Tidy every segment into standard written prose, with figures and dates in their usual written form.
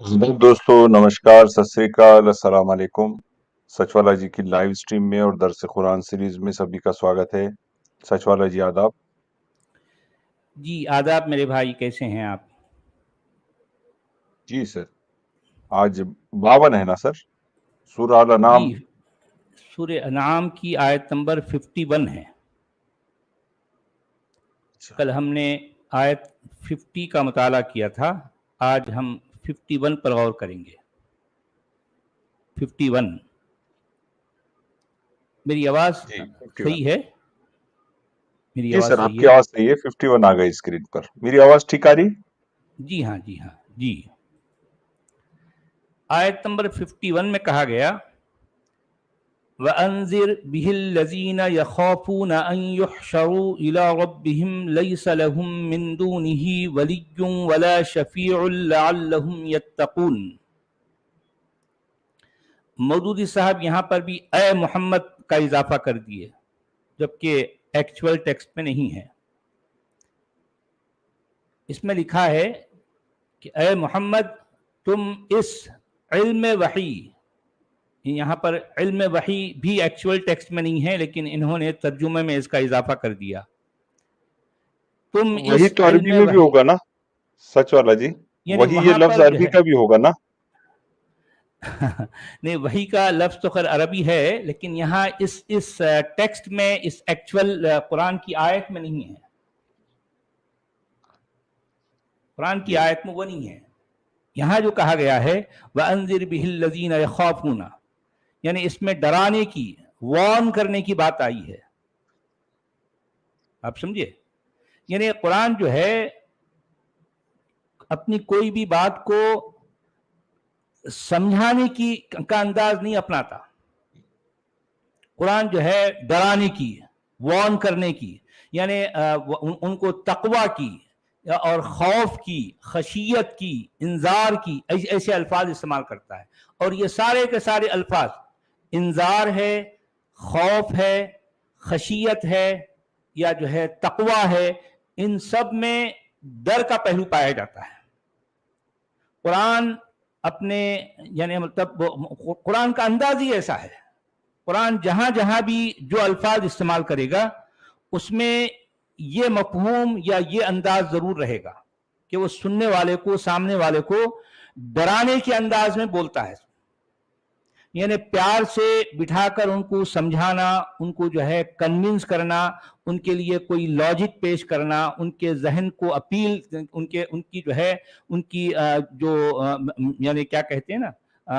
दोस्तों नमस्कार, सत श्री अकाल, अस्सलाम वालेकुम। सचवाला जी की लाइव स्ट्रीम में और दरस कुरान सीरीज में सभी का स्वागत है। सचवाला जी आदाब। जी आदाब मेरे भाई, कैसे हैं आप? जी सर, आज 52 है ना सर? सूरह अल जी, अनाम। सूर्य अनाम की आयत नंबर 51 है। अच्छा, कल हमने आयत 50 का मुताला किया था, आज हम 51 पर गौर करेंगे। 51। मेरी आवाज़ जी 51। सही है? मेरी जी आवाज़ सर, सही आपकी है? आवाज सही है। 51 आ गई स्क्रीन पर। मेरी आवाज ठीक आ रही? जी हाँ, जी हाँ, जी। आयत नंबर 51 में कहा गया, वअंज़िर बिहिल्लज़ीन यख़ाफ़ून अन युहशरू इला रब्बिहिम लैस लहुम मिन दूनिही वलिय्युन वला शफ़ीउन लअल्लहुम यत्तक़ून। मौदूदी साहब यहाँ पर भी ए मोहम्मद का इजाफा कर दिए, जबकि एक्चुअल टेक्स्ट में नहीं है। इसमें लिखा है कि ए मोहम्मद, तुम इस इल्म वही, यहाँ पर इल्म वही भी एक्चुअल टेक्स्ट में नहीं है, लेकिन इन्होंने तर्जुमे में इसका इजाफा कर दिया। तुम वही इस तो अरबी इल्म में भी वही, होगा ना सचवाला जी? यानी वही ये वहां लफ्ज पर जो अरबी है का भी होगा ना? नहीं, वही का लफ्ज तो खैर अरबी है, लेकिन यहाँ इस टेक्स्ट में, इस एक्चुअल कुरान की आयत में नहीं है। कुरान की जी आयत में वो नहीं है। यहाँ जो कहा गया है, वअंज़िर बिहिल्लज़ीन यख़ाफ़ून, यानी इसमें डराने की, वार्न करने की बात आई है। आप समझिए, यानी कुरान जो है अपनी कोई भी बात को समझाने की का अंदाज नहीं अपनाता। कुरान जो है डराने की, वार्न करने की, यानी उनको तकवा की और खौफ की, खशियत की, इंजार की, ऐसे अल्फाज इस्तेमाल करता है। और ये सारे के सारे अल्फाज, इंजार है, खौफ है, खशियत है, या जो है तकवा है, इन सब में डर का पहलू पाया जाता है। कुरान अपने, यानी मतलब कुरान का अंदाज ही ऐसा है। कुरान जहां जहां भी जो अल्फाज इस्तेमाल करेगा, उसमें ये मफहूम या ये अंदाज जरूर रहेगा कि वो सुनने वाले को, सामने वाले को डराने के अंदाज में बोलता है। यानी प्यार से बिठाकर उनको समझाना, उनको जो है कन्विंस करना, उनके लिए कोई लॉजिक पेश करना, उनके जहन को अपील, उनकी जो है उनकी यानी क्या कहते हैं ना,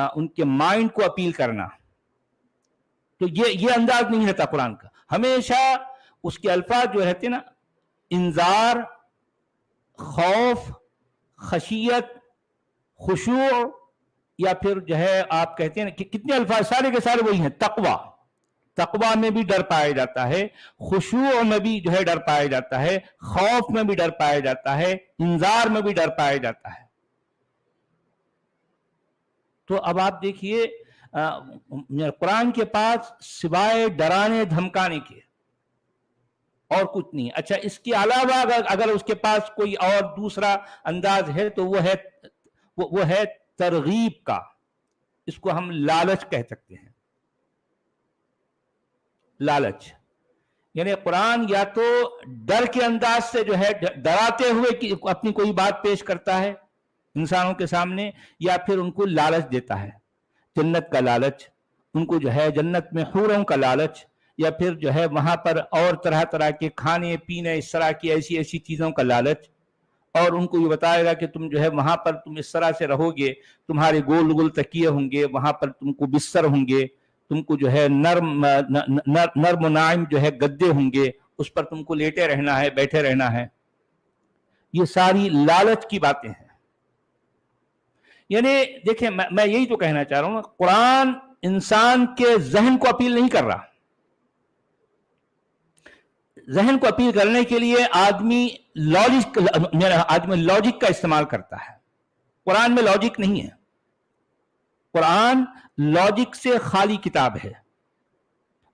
उनके माइंड को अपील करना। तो ये अंदाज नहीं रहता कुरान का। हमेशा उसके अल्फाज जो रहते ना, इंजार, खौफ, खशियत, खुशू, या फिर जो है आप कहते हैं ना कि कितने अल्फाज, सारे के सारे वही हैं। तकवा, तकवा में भी डर पाया जाता है, खुशू में भी जो है डर पाया जाता है, खौफ में भी डर पाया जाता है, इंजार में भी डर पाया जाता है। तो अब आप देखिए, कुरान के पास सिवाय डराने धमकाने के और कुछ नहीं। अच्छा, इसके अलावा अगर उसके पास कोई और दूसरा अंदाज है तो वो है तरगीब का। इसको हम लालच कह सकते हैं। लालच, यानी कुरान या तो डर के अंदाज से जो है डराते हुए कि अपनी कोई बात पेश करता है इंसानों के सामने, या फिर उनको लालच देता है, जन्नत का लालच, उनको जो है जन्नत में हूरों का लालच, या फिर जो है वहां पर और तरह तरह के खाने पीने, इस तरह की ऐसी ऐसी चीजों का लालच। और उनको ये बताएगा कि तुम जो है वहां पर तुम इस तरह से रहोगे, तुम्हारे गोल गोल तकिए होंगे, वहां पर तुमको बिस्तर होंगे, तुमको जो है नर्म नाइम जो है गद्दे होंगे, उस पर तुमको लेटे रहना है, बैठे रहना है। ये सारी लालच की बातें हैं। यानी देखिए, मैं यही तो कहना चाह रहा हूं, कुरान इंसान के जहन को अपील नहीं कर रहा। जहन को अपील करने के लिए आदमी लॉजिक का इस्तेमाल करता है। कुरान में लॉजिक नहीं है। कुरान लॉजिक से खाली किताब है।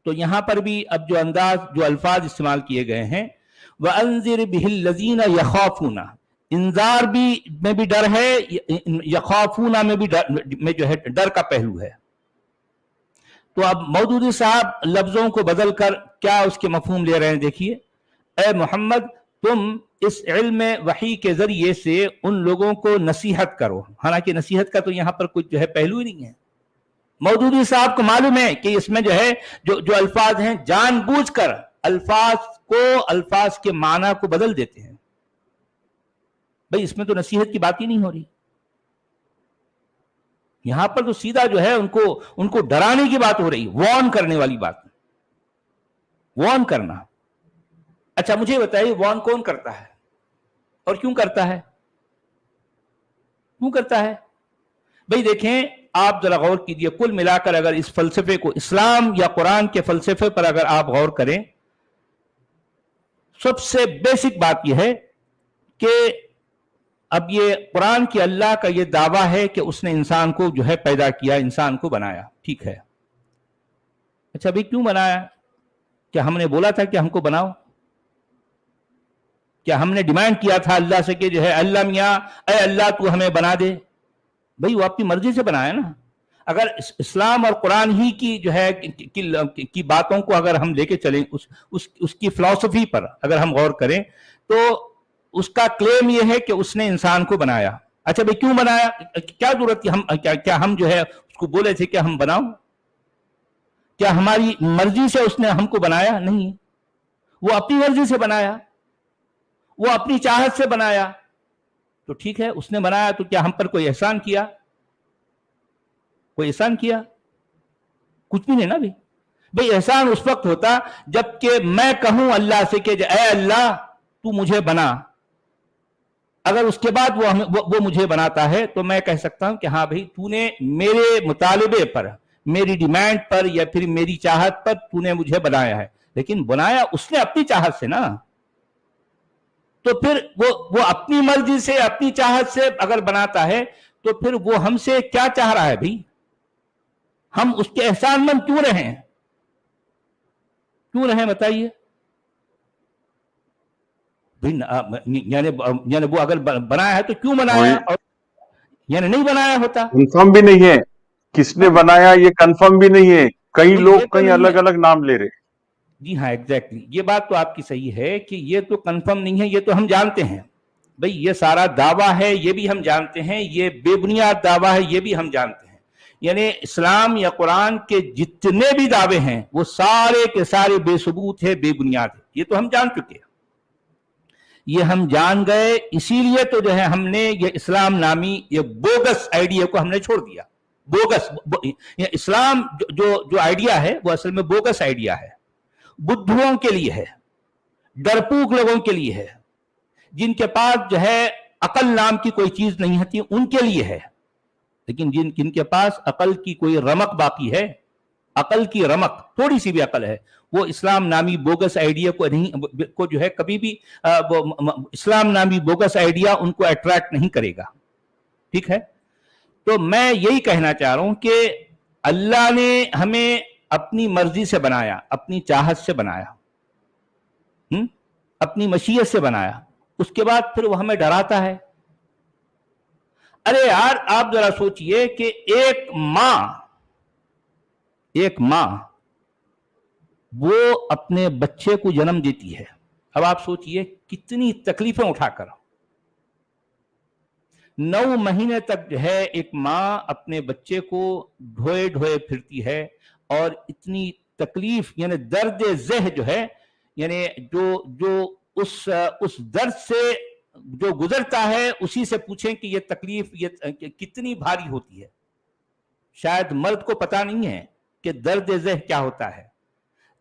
तो यहां पर भी अब जो अंदाज, जो अल्फाज इस्तेमाल किए गए हैं, वअंज़िर बिहिल्लज़ीन यख़ाफ़ून, इंजार भी में भी डर है, यखाफूना में भी जो है डर का पहलू है। तो अब मौदूदी साहब लफ्जों को बदलकर क्या उसके मफहूम ले रहे हैं, देखिए, ए मोहम्मद तुम इस इल्म वही के जरिए से उन लोगों को नसीहत करो। हालांकि नसीहत का तो यहां पर कुछ जो है पहलू ही नहीं है। मौदूदी साहब को मालूम है कि इसमें जो है जो अल्फाज हैं जानबूझकर अल्फाज के माना को बदल देते हैं। भाई इसमें तो नसीहत की बात ही नहीं हो रही, यहां पर तो सीधा जो है उनको डराने की बात हो रही, वॉर्न करने वाली बात, वॉर्न करना। अच्छा मुझे बताइए वॉर्न कौन करता है और क्यों करता है? क्यों करता है? भाई देखें, आप जरा गौर कीजिए, कुल मिलाकर अगर इस फलसफे को, इस्लाम या कुरान के फलसफे पर अगर आप गौर करें, सबसे बेसिक बात यह है कि अब ये कुरान की अल्लाह का ये दावा है कि उसने इंसान को जो है पैदा किया, इंसान को बनाया, ठीक है। अच्छा भाई क्यों बनाया? क्या हमने बोला था कि हमको बनाओ? क्या हमने डिमांड किया था अल्लाह से कि जो है अल्लाह मियां, अरे अल्लाह तू हमें बना दे? भाई वो अपनी मर्जी से बनाया ना। अगर इस्लाम और कुरान ही की जो है की बातों को अगर हम लेके चलें, उसकी फिलॉसफी पर अगर हम गौर करें, तो उसका क्लेम यह है कि उसने इंसान को बनाया। अच्छा भाई क्यों बनाया? क्या जरूरत थी? हम क्या हम जो है उसको बोले थे कि हम बनाओ? क्या हमारी मर्जी से उसने हमको बनाया? नहीं, वो अपनी मर्जी से बनाया, वो अपनी चाहत से बनाया। तो ठीक है, उसने बनाया, तो क्या हम पर कोई एहसान किया? कोई एहसान किया? कुछ भी नहीं ना भाई। भाई एहसान उस वक्त होता जबकि मैं कहूं अल्लाह से कि ऐ अल्लाह तू मुझे बना। अगर उसके बाद वो मुझे बनाता है तो मैं कह सकता हूं कि हाँ भाई तूने मेरे मुतालिबे पर, मेरी डिमांड पर या फिर मेरी चाहत पर तूने मुझे बनाया है। लेकिन बनाया उसने अपनी चाहत से ना। तो फिर वो अपनी मर्जी से, अपनी चाहत से अगर बनाता है तो फिर वो हमसे क्या चाह रहा है भाई? हम उसके एहसानमंद क्यों रहें? क्यों रहें बताइए? यानी वो अगर बनाया है तो क्यों बनाया, और यानी नहीं बनाया होता। कंफर्म भी नहीं है किसने बनाया, ये कंफर्म भी नहीं है। कई लोग तो कई अलग अलग नाम ले रहे। जी हाँ एग्जैक्टली, ये बात तो आपकी सही है कि ये तो कंफर्म नहीं है, ये तो हम जानते हैं भाई। ये सारा दावा है, ये भी हम जानते हैं, ये बेबुनियाद दावा है, ये भी हम जानते हैं। यानी इस्लाम या कुरान के जितने भी दावे हैं वो सारे के सारे बेसबूत है, बेबुनियाद है, ये तो हम जान चुके हैं। ये हम जान गए, इसीलिए तो जो है हमने ये इस्लाम नामी ये बोगस आइडिया को हमने छोड़ दिया। बोगस ये इस्लाम जो आइडिया है वो असल में बोगस आइडिया है, बुद्धुओं के लिए है, डरपूक लोगों के लिए है, जिनके पास जो है अकल नाम की कोई चीज नहीं होती उनके लिए है। लेकिन जिनके पास अकल की कोई रमक बाकी है, अकल की रमक, थोड़ी सी भी अकल है, वो इस्लाम नामी बोगस आइडिया को नहीं, को जो है कभी भी इस्लाम नामी बोगस आइडिया उनको अट्रैक्ट नहीं करेगा। ठीक है, तो मैं यही कहना चाह रहा हूं कि अल्लाह ने हमें अपनी मर्जी से बनाया, अपनी चाहत से बनाया, अपनी मशीयत से बनाया, उसके बाद फिर वो हमें डराता है। अरे यार आप जरा सोचिए कि एक मां वो अपने बच्चे को जन्म देती है। अब आप सोचिए कितनी तकलीफें उठाकर 9 महीने तक जो है एक मां अपने बच्चे को ढोए ढोए फिरती है, और इतनी तकलीफ यानी दर्द ज़ह जो है, यानी जो उस दर्द से जो गुजरता है उसी से पूछें कि ये तकलीफ ये कितनी भारी होती है। शायद मर्द को पता नहीं है कि दर्द ज़ह क्या होता है।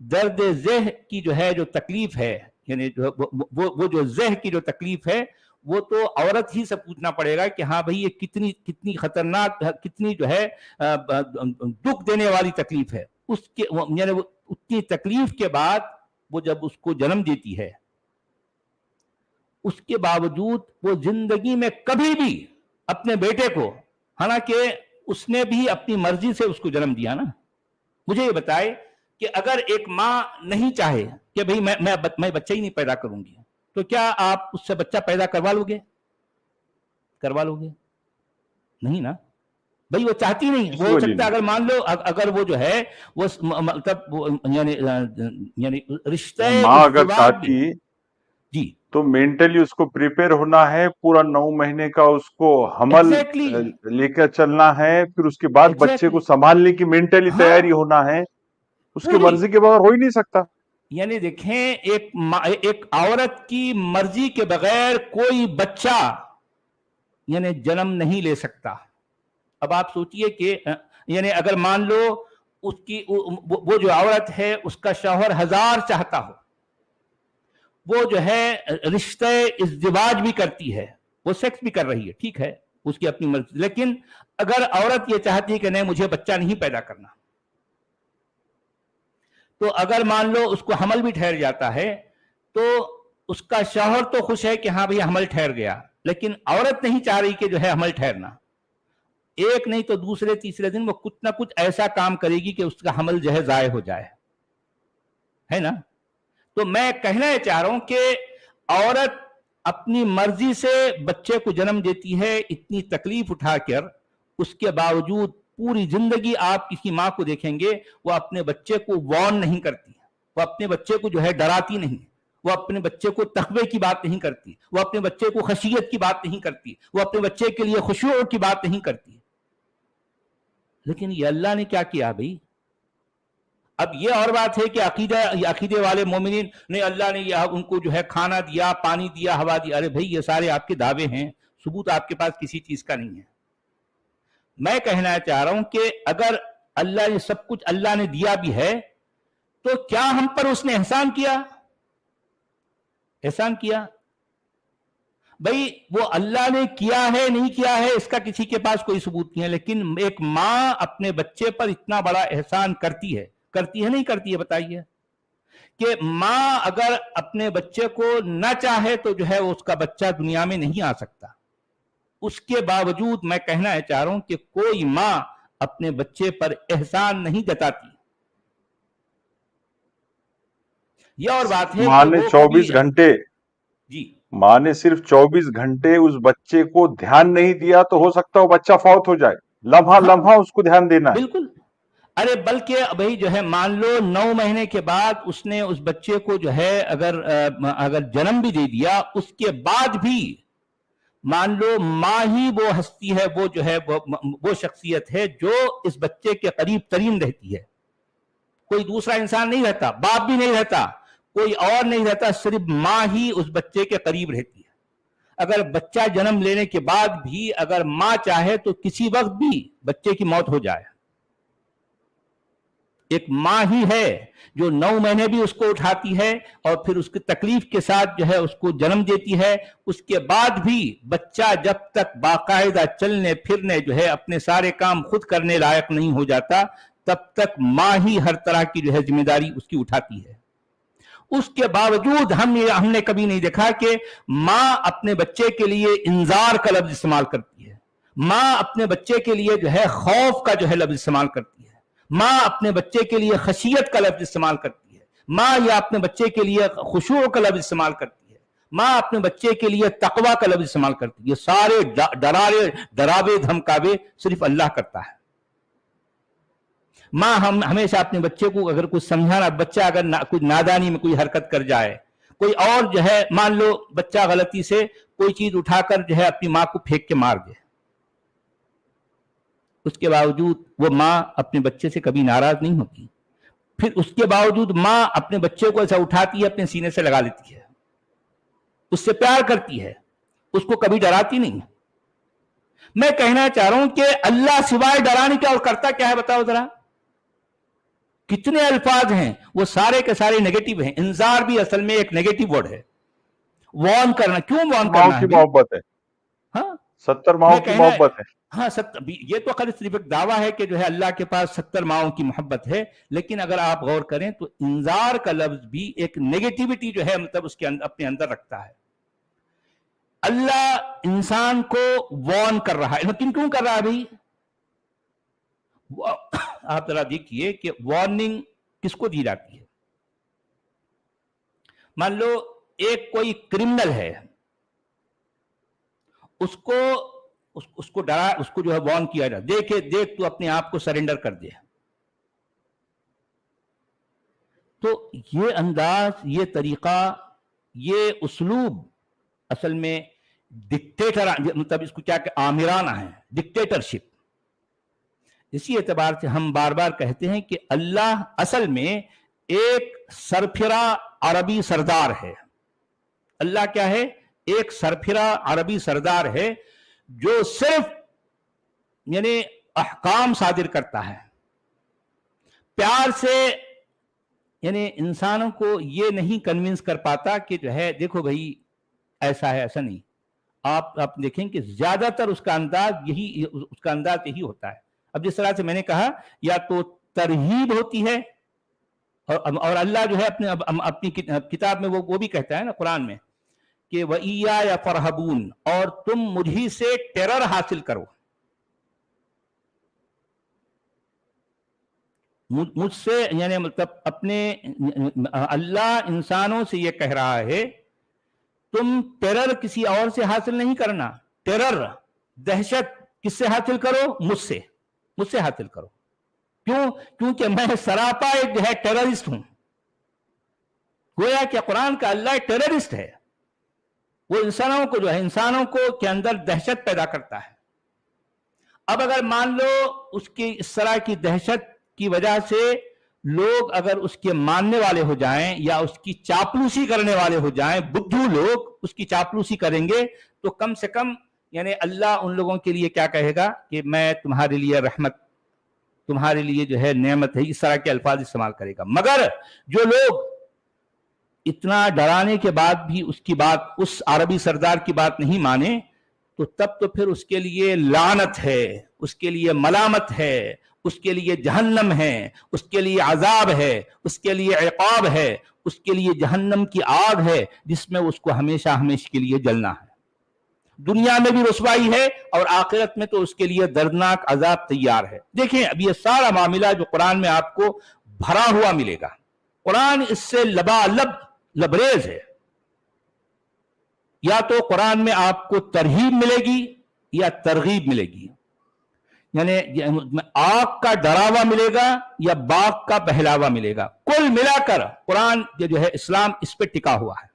दर्द ज़ह की जो है जो तकलीफ है, यानी वो जो ज़ह की जो तकलीफ है, वो तो औरत ही से पूछना पड़ेगा कि हाँ भाई ये कितनी खतरनाक, कितनी जो है दुख देने वाली तकलीफ है। उसके यानी वो उतनी तकलीफ के बाद वो जब उसको जन्म देती है, उसके बावजूद वो जिंदगी में कभी भी अपने बेटे को, हालांकि उसने भी अपनी मर्जी से उसको जन्म दिया ना। मुझे ये बताए कि अगर एक मां नहीं चाहे कि भाई मैं बच्चा ही नहीं पैदा करूंगी, तो क्या आप उससे बच्चा पैदा करवा लोगे? करवा लोगे? नहीं ना भाई, वो चाहती नहीं। वो हो पॉसिबल ही सकता है नहीं। अगर मान लो अगर वो जो है वो मतलब यानी रिश्ते माँ अगर इज़्दिवाज में, चाहती जी तो मेंटली उसको प्रिपेयर होना है, पूरा 9 महीने का उसको हमल एग्जैक्टली लेकर चलना है, फिर उसके बाद बच्चे को एग्जैक्टली संभालने की मेंटली हाँ तैयारी होना है। उसकी पूरी। मर्जी के बगैर हो ही नहीं सकता। यानी देखें, एक औरत की मर्जी के बगैर कोई बच्चा यानी जन्म नहीं ले सकता। अब आप सोचिए कि यानी अगर मान लो उसकी वो जो औरत है उसका शौहर 1000 चाहता हो, वो जो है रिश्ते इज़्दिवाज भी करती है, वो सेक्स भी कर रही है, ठीक है, उसकी अपनी मर्जी। लेकिन अगर औरत ये चाहती है कि नहीं मुझे बच्चा नहीं पैदा करना, तो अगर मान लो उसको हमल भी ठहर जाता है, तो उसका शौहर तो खुश है कि हाँ भैया हमल ठहर गया, लेकिन औरत नहीं चाह रही कि जो है हमल ठहरना। एक नहीं तो दूसरे तीसरे दिन वो कुछ ना कुछ ऐसा काम करेगी कि उसका हमल जो है जाये हो जाए, है ना। तो मैं कहना चाह रहा हूं कि औरत अपनी मर्जी से बच्चे को जन्म देती है, इतनी तकलीफ उठाकर, उसके बावजूद पूरी जिंदगी आप किसी मां को देखेंगे वो अपने बच्चे को वार्न नहीं करती, वो अपने बच्चे को जो है डराती नहीं, वो अपने बच्चे को तकवे की बात नहीं करती, वो अपने बच्चे को खशियत की बात नहीं करती, वो अपने बच्चे के लिए खुशू की बात नहीं करती। लेकिन ये अल्लाह ने क्या किया भाई? अब ये और बात है कि अकीदे वाले मोमिनीन ने अल्लाह ने उनको जो है खाना दिया, पानी दिया, हवा दिया। अरे भाई ये सारे आपके दावे हैं, सबूत आपके पास किसी चीज का नहीं है। मैं कहना चाह रहा हूं कि अगर अल्लाह ने सब कुछ अल्लाह ने दिया भी है, तो क्या हम पर उसने एहसान किया? एहसान किया भाई, वो अल्लाह ने किया है नहीं किया है इसका किसी के पास कोई सबूत नहीं है। लेकिन एक मां अपने बच्चे पर इतना बड़ा एहसान करती है नहीं करती है? बताइए कि मां अगर अपने बच्चे को ना चाहे तो जो है उसका बच्चा दुनिया में नहीं आ सकता। उसके बावजूद मैं कहना चाह रहा हूं कि कोई मां अपने बच्चे पर एहसान नहीं जताती। यह और बात है माँ कि ने वो कभी 24 घंटे जी माँ ने सिर्फ 24 घंटे उस बच्चे को ध्यान नहीं दिया तो हो सकता है वो बच्चा फौत हो जाए। लम्हा हाँ लम्हा उसको ध्यान देना है। बिल्कुल। अरे बल्कि भाई जो है मान लो 9 महीने के बाद उसने उस बच्चे को जो है अगर जन्म भी दे दिया, उसके बाद भी मान लो माँ ही वो हस्ती है, वो जो है वो शख्सियत है जो इस बच्चे के करीब तरीन रहती है। कोई दूसरा इंसान नहीं रहता, बाप भी नहीं रहता, कोई और नहीं रहता, सिर्फ माँ ही उस बच्चे के करीब रहती है। अगर बच्चा जन्म लेने के बाद भी अगर माँ चाहे तो किसी वक्त भी बच्चे की मौत हो जाए। एक माँ ही है जो 9 महीने भी उसको उठाती है और फिर उसकी तकलीफ के साथ जो है उसको जन्म देती है। उसके बाद भी बच्चा जब तक बाकायदा चलने फिरने जो है अपने सारे काम खुद करने लायक नहीं हो जाता, तब तक माँ ही हर तरह की जो है जिम्मेदारी उसकी उठाती है। उसके बावजूद हमने कभी नहीं देखा कि माँ अपने बच्चे के लिए इंजार का लफ्ज इस्तेमाल करती है, माँ अपने बच्चे के लिए जो है खौफ का जो है लफ्ज इस्तेमाल करती है, माँ अपने बच्चे के लिए खशियत का लफ्ज इस्तेमाल करती है, माँ या अपने बच्चे के लिए खुशू का लफ्ज इस्तेमाल करती है, माँ अपने बच्चे के लिए तकवा का लफ्ज इस्तेमाल करती है। ये सारे डरावे धमकावे सिर्फ अल्लाह करता है। माँ हम हमेशा अपने बच्चे को अगर कुछ समझाना, बच्चा अगर कुछ नादानी में कोई हरकत कर जाए, कोई और जो है मान लो बच्चा गलती से कोई चीज उठाकर जो है अपनी माँ को फेंक के मार दे, उसके बावजूद वो माँ अपने बच्चे से कभी नाराज नहीं होती। फिर उसके बावजूद माँ अपने बच्चे को ऐसा उठाती है, अपने सीने से लगा लेती है, उससे प्यार करती है, उसको कभी डराती नहीं। मैं कहना चाह रहा हूं कि अल्लाह सिवाय डराने का और करता क्या है बताओ जरा? कितने अल्फाज हैं, वो सारे के सारे नेगेटिव हैं। इंजार भी असल में एक नेगेटिव वर्ड है। वॉर्न करना, क्यों वॉर्न माओ करना की है भाई? मोहब्बत है। हाँ 70 माओ मैं की कहना मोहब्बत है। हाँ 70, ये तो खैर सिर्फ एक दावा है कि जो है अल्लाह के पास 70 माओं की मोहब्बत है। लेकिन अगर आप गौर करें तो इंजार का लफ्ज भी एक नेगेटिविटी जो है मतलब उसके अपने अंदर रखता है। अल्लाह इंसान को वॉर्न कर रहा है, लेकिन क्यों कर रहा है भाई? आप जरा देखिए कि वार्निंग किसको दी जाती है। मान लो एक कोई क्रिमिनल है, उसको डरा, उसको जो है वार्न किया जाए, देख तू अपने आप को सरेंडर कर दे। तो ये अंदाज, ये तरीका, ये उस्लूब असल में डिक्टेटर, मतलब इसको क्या आमिराना है, डिक्टेटरशिप। इसी एतबार से हम बार बार कहते हैं कि अल्लाह असल में एक सरफिरा अरबी सरदार है। अल्लाह क्या है? एक सरफिरा अरबी सरदार है जो सिर्फ यानी अहकाम सादिर करता है, प्यार से यानी इंसानों को ये नहीं कन्विंस कर पाता कि जो है देखो भाई ऐसा है, ऐसा नहीं। आप देखें कि ज्यादातर उसका अंदाज यही होता है। अब जिस तरह से मैंने कहा, या तो तरहीब होती है, और अल्लाह जो है अपनी किताब में वो भी कहता है ना कुरान में कि वइया या फरहबून, और तुम मुझी से टेरर हासिल करो। मुझसे यानी मतलब अपने अल्लाह इंसानों से ये कह रहा है तुम टेरर किसी और से हासिल नहीं करना, टेरर दहशत किससे हासिल करो? मुझसे हासिल करो। क्यों? क्योंकि मैं सरापा एक जो है टेररिस्ट हूं। गोया कि कुरान का अल्लाह टेररिस्ट है, वो इंसानों को जो है इंसानों को के अंदर दहशत पैदा करता है। अब अगर मान लो उसकी इस तरह की दहशत की वजह से लोग अगर उसके मानने वाले हो जाएं या उसकी चापलूसी करने वाले हो जाएं, बुद्धू लोग उसकी चापलूसी करेंगे, तो कम से कम यानी अल्लाह उन लोगों के लिए क्या कहेगा कि मैं तुम्हारे लिए रहमत, तुम्हारे लिए जो है नेमत है, इस तरह के अल्फाज इस्तेमाल करेगा। मगर जो लोग इतना डराने के बाद भी उसकी बात, उस अरबी सरदार की बात नहीं माने, तो तब तो फिर उसके लिए लानत है, उसके लिए मलामत है, उसके लिए जहन्नम है, उसके लिए अजाब है, उसके लिए इक़ाब है, उसके लिए जहन्नम की आग है जिसमें उसको हमेशा हमेशा के लिए जलना है। दुनिया में भी रुसवाई है और आखिरत में तो उसके लिए दर्दनाक अजाब तैयार है। देखें, अब ये सारा मामला जो कुरान में आपको भरा हुआ मिलेगा, कुरान इससे लबरेज है। या तो कुरान में आपको तरहीब मिलेगी या तरगीब मिलेगी, यानी आग का डरावा मिलेगा या बाग का बहलावा मिलेगा। कुल मिलाकर कुरान जो है इस्लाम इस पे टिका हुआ है।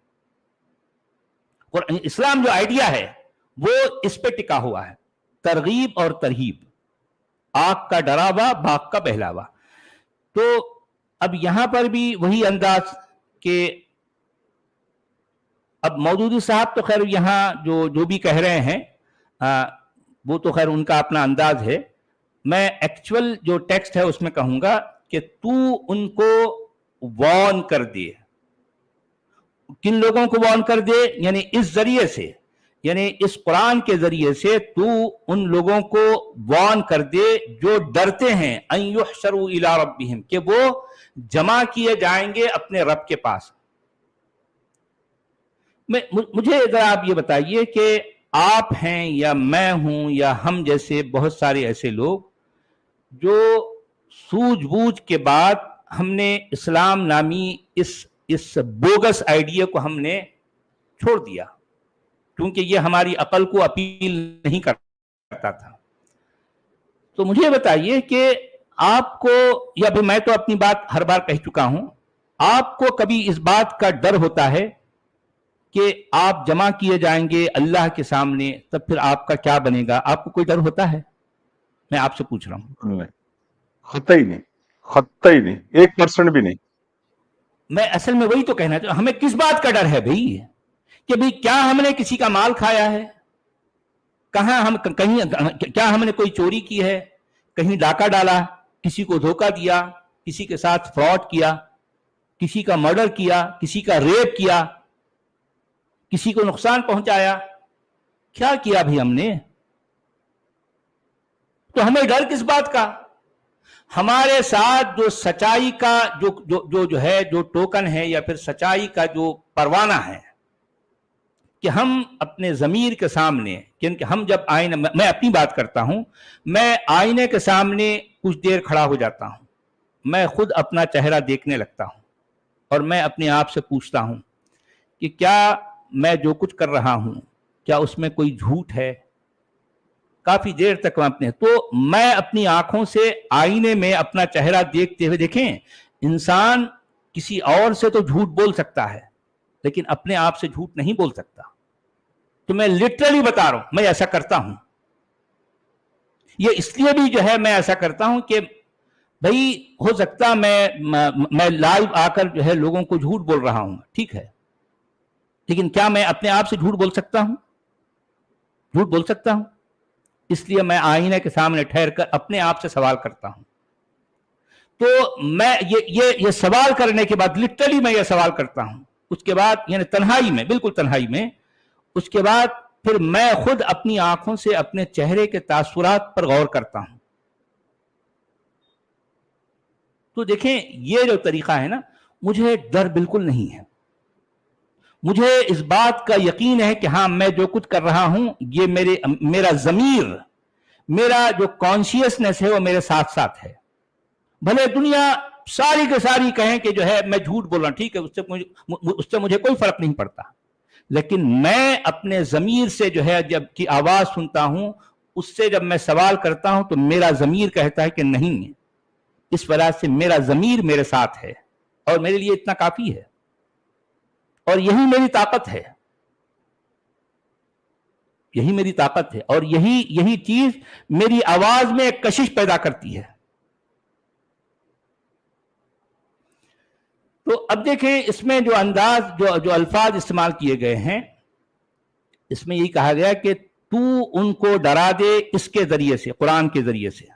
इस्लाम जो आइडिया है वो इस पे टिका हुआ है, तरगीब और तरहीब, आग का डरावा, बाग का बहलावा। तो अब यहां पर भी वही अंदाज के अब मौदूदी साहब तो खैर यहां जो भी कह रहे हैं वो तो खैर उनका अपना अंदाज है। मैं एक्चुअल जो टेक्स्ट है उसमें कहूंगा कि तू उनको वार्न कर दे। किन लोगों को वार्न कर दे? यानी इस जरिए से, यानी इस कुरान के जरिए से तू उन लोगों को वार्न कर दे जो डरते हैं अन युहशरू इला रब्बिहिम, कि वो जमा किए जाएंगे अपने रब के पास। मुझे अगर आप ये बताइए कि आप हैं या मैं हूं या हम जैसे बहुत सारे ऐसे लोग जो सूझबूझ के बाद हमने इस्लाम नामी इस बोगस आइडिया को हमने छोड़ दिया, क्योंकि ये हमारी अकल को अपील नहीं करता था। तो मुझे बताइए कि आपको, या भी मैं तो अपनी बात हर बार कह चुका हूं, आपको कभी इस बात का डर होता है कि आप जमा किए जाएंगे अल्लाह के सामने, तब फिर आपका क्या बनेगा? आपको कोई डर होता है? मैं आपसे पूछ रहा हूं। नहीं, खत्ता ही नहीं, 1% भी नहीं। मैं असल में वही तो कहना चाहता हूं, हमें किस बात का डर है भाई? कि भाई क्या हमने किसी का माल खाया है? कहां हम कहीं क्या हमने कोई चोरी की है? कहीं डाका डाला, किसी को धोखा दिया, किसी के साथ फ्रॉड किया, किसी का मर्डर किया, किसी का रेप किया, किसी को नुकसान पहुंचाया? क्या किया भी हमने? तो हमें डर किस बात का? हमारे साथ जो सच्चाई का जो है, जो टोकन है या फिर सच्चाई का जो परवाना है, कि हम अपने ज़मीर के सामने, क्योंकि हम जब आईने, मैं अपनी बात करता हूं, मैं आईने के सामने कुछ देर खड़ा हो जाता हूं, मैं खुद अपना चेहरा देखने लगता हूं और मैं अपने आप से पूछता हूं कि क्या मैं जो कुछ कर रहा हूं क्या उसमें कोई झूठ है? काफी देर तक मैं अपनी आंखों से आईने में अपना चेहरा देखते हुए, देखें, इंसान किसी और से तो झूठ बोल सकता है लेकिन अपने आप से झूठ नहीं बोल सकता। तो मैं लिटरली बता रहा हूं, मैं ऐसा करता हूं। ये इसलिए भी जो है मैं ऐसा करता हूं कि भाई हो सकता मैं लाइव आकर जो है लोगों को झूठ बोल रहा हूं, ठीक है, लेकिन क्या मैं अपने आप से झूठ बोल सकता हूं? झूठ बोल सकता हूं। इसलिए मैं आईने के सामने ठहरकर अपने आप से सवाल करता हूं। तो मैं ये सवाल करने के बाद, लिटरली मैं ये सवाल करता हूं, उसके बाद यानी तन्हाई में, बिल्कुल तन्हाई में, उसके बाद फिर मैं खुद अपनी आंखों से अपने चेहरे के तासुरात पर गौर करता हूं। तो देखें, ये जो तरीका है ना, मुझे डर बिल्कुल नहीं है। मुझे इस बात का यकीन है कि हाँ, मैं जो कुछ कर रहा हूं ये मेरा ज़मीर, मेरा जो कॉन्शियसनेस है वो मेरे साथ साथ है। भले दुनिया सारी के सारी कहें कि जो है मैं झूठ बोल रहा हूं, ठीक है, उससे मुझे कोई फर्क नहीं पड़ता, लेकिन मैं अपने ज़मीर से जो है जब की आवाज सुनता हूं, उससे जब मैं सवाल करता हूं तो मेरा ज़मीर कहता है कि नहीं, इस वजह से मेरा ज़मीर मेरे साथ है और मेरे लिए इतना काफी है, और यही मेरी ताकत है, यही मेरी ताकत है, और यही चीज मेरी आवाज में एक कशिश पैदा करती है। तो अब देखें, इसमें जो अंदाज, जो अल्फाज इस्तेमाल किए गए हैं, इसमें यही कहा गया कि तू उनको डरा दे इसके जरिए से, कुरान के जरिए से,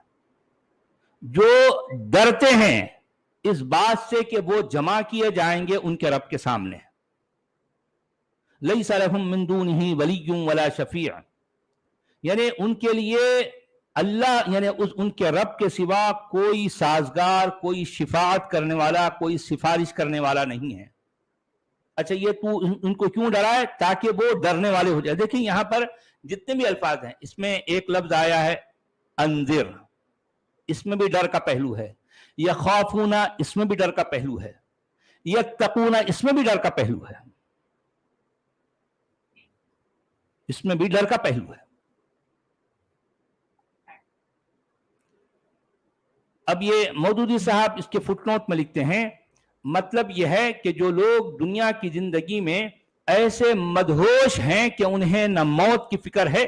जो डरते हैं इस बात से कि वो जमा किए जाएंगे उनके रब के सामने। लैसा लहुम मिन दूनिही वलिय्युन वला शफीअ, यानी उनके लिए अल्लाह यानी उनके रब के सिवा कोई साजगार, कोई शिफात करने वाला, कोई सिफारिश करने वाला नहीं है। अच्छा, ये तू उनको क्यों डराए? ताकि वो डरने वाले हो जाए। देखिए, यहां पर जितने भी अल्फाज हैं, इसमें एक लफ्ज आया है अंजिर, इसमें भी डर का पहलू है। यखाफूना, इसमें भी डर का पहलू है। यत्तकूना, इसमें भी डर का पहलू है, इसमें भी डर का पहलू है। अब ये मौदूदी साहब इसके फुटनोट में लिखते हैं, मतलब यह है कि जो लोग दुनिया की जिंदगी में ऐसे मदहोश हैं कि उन्हें न मौत की फिक्र है,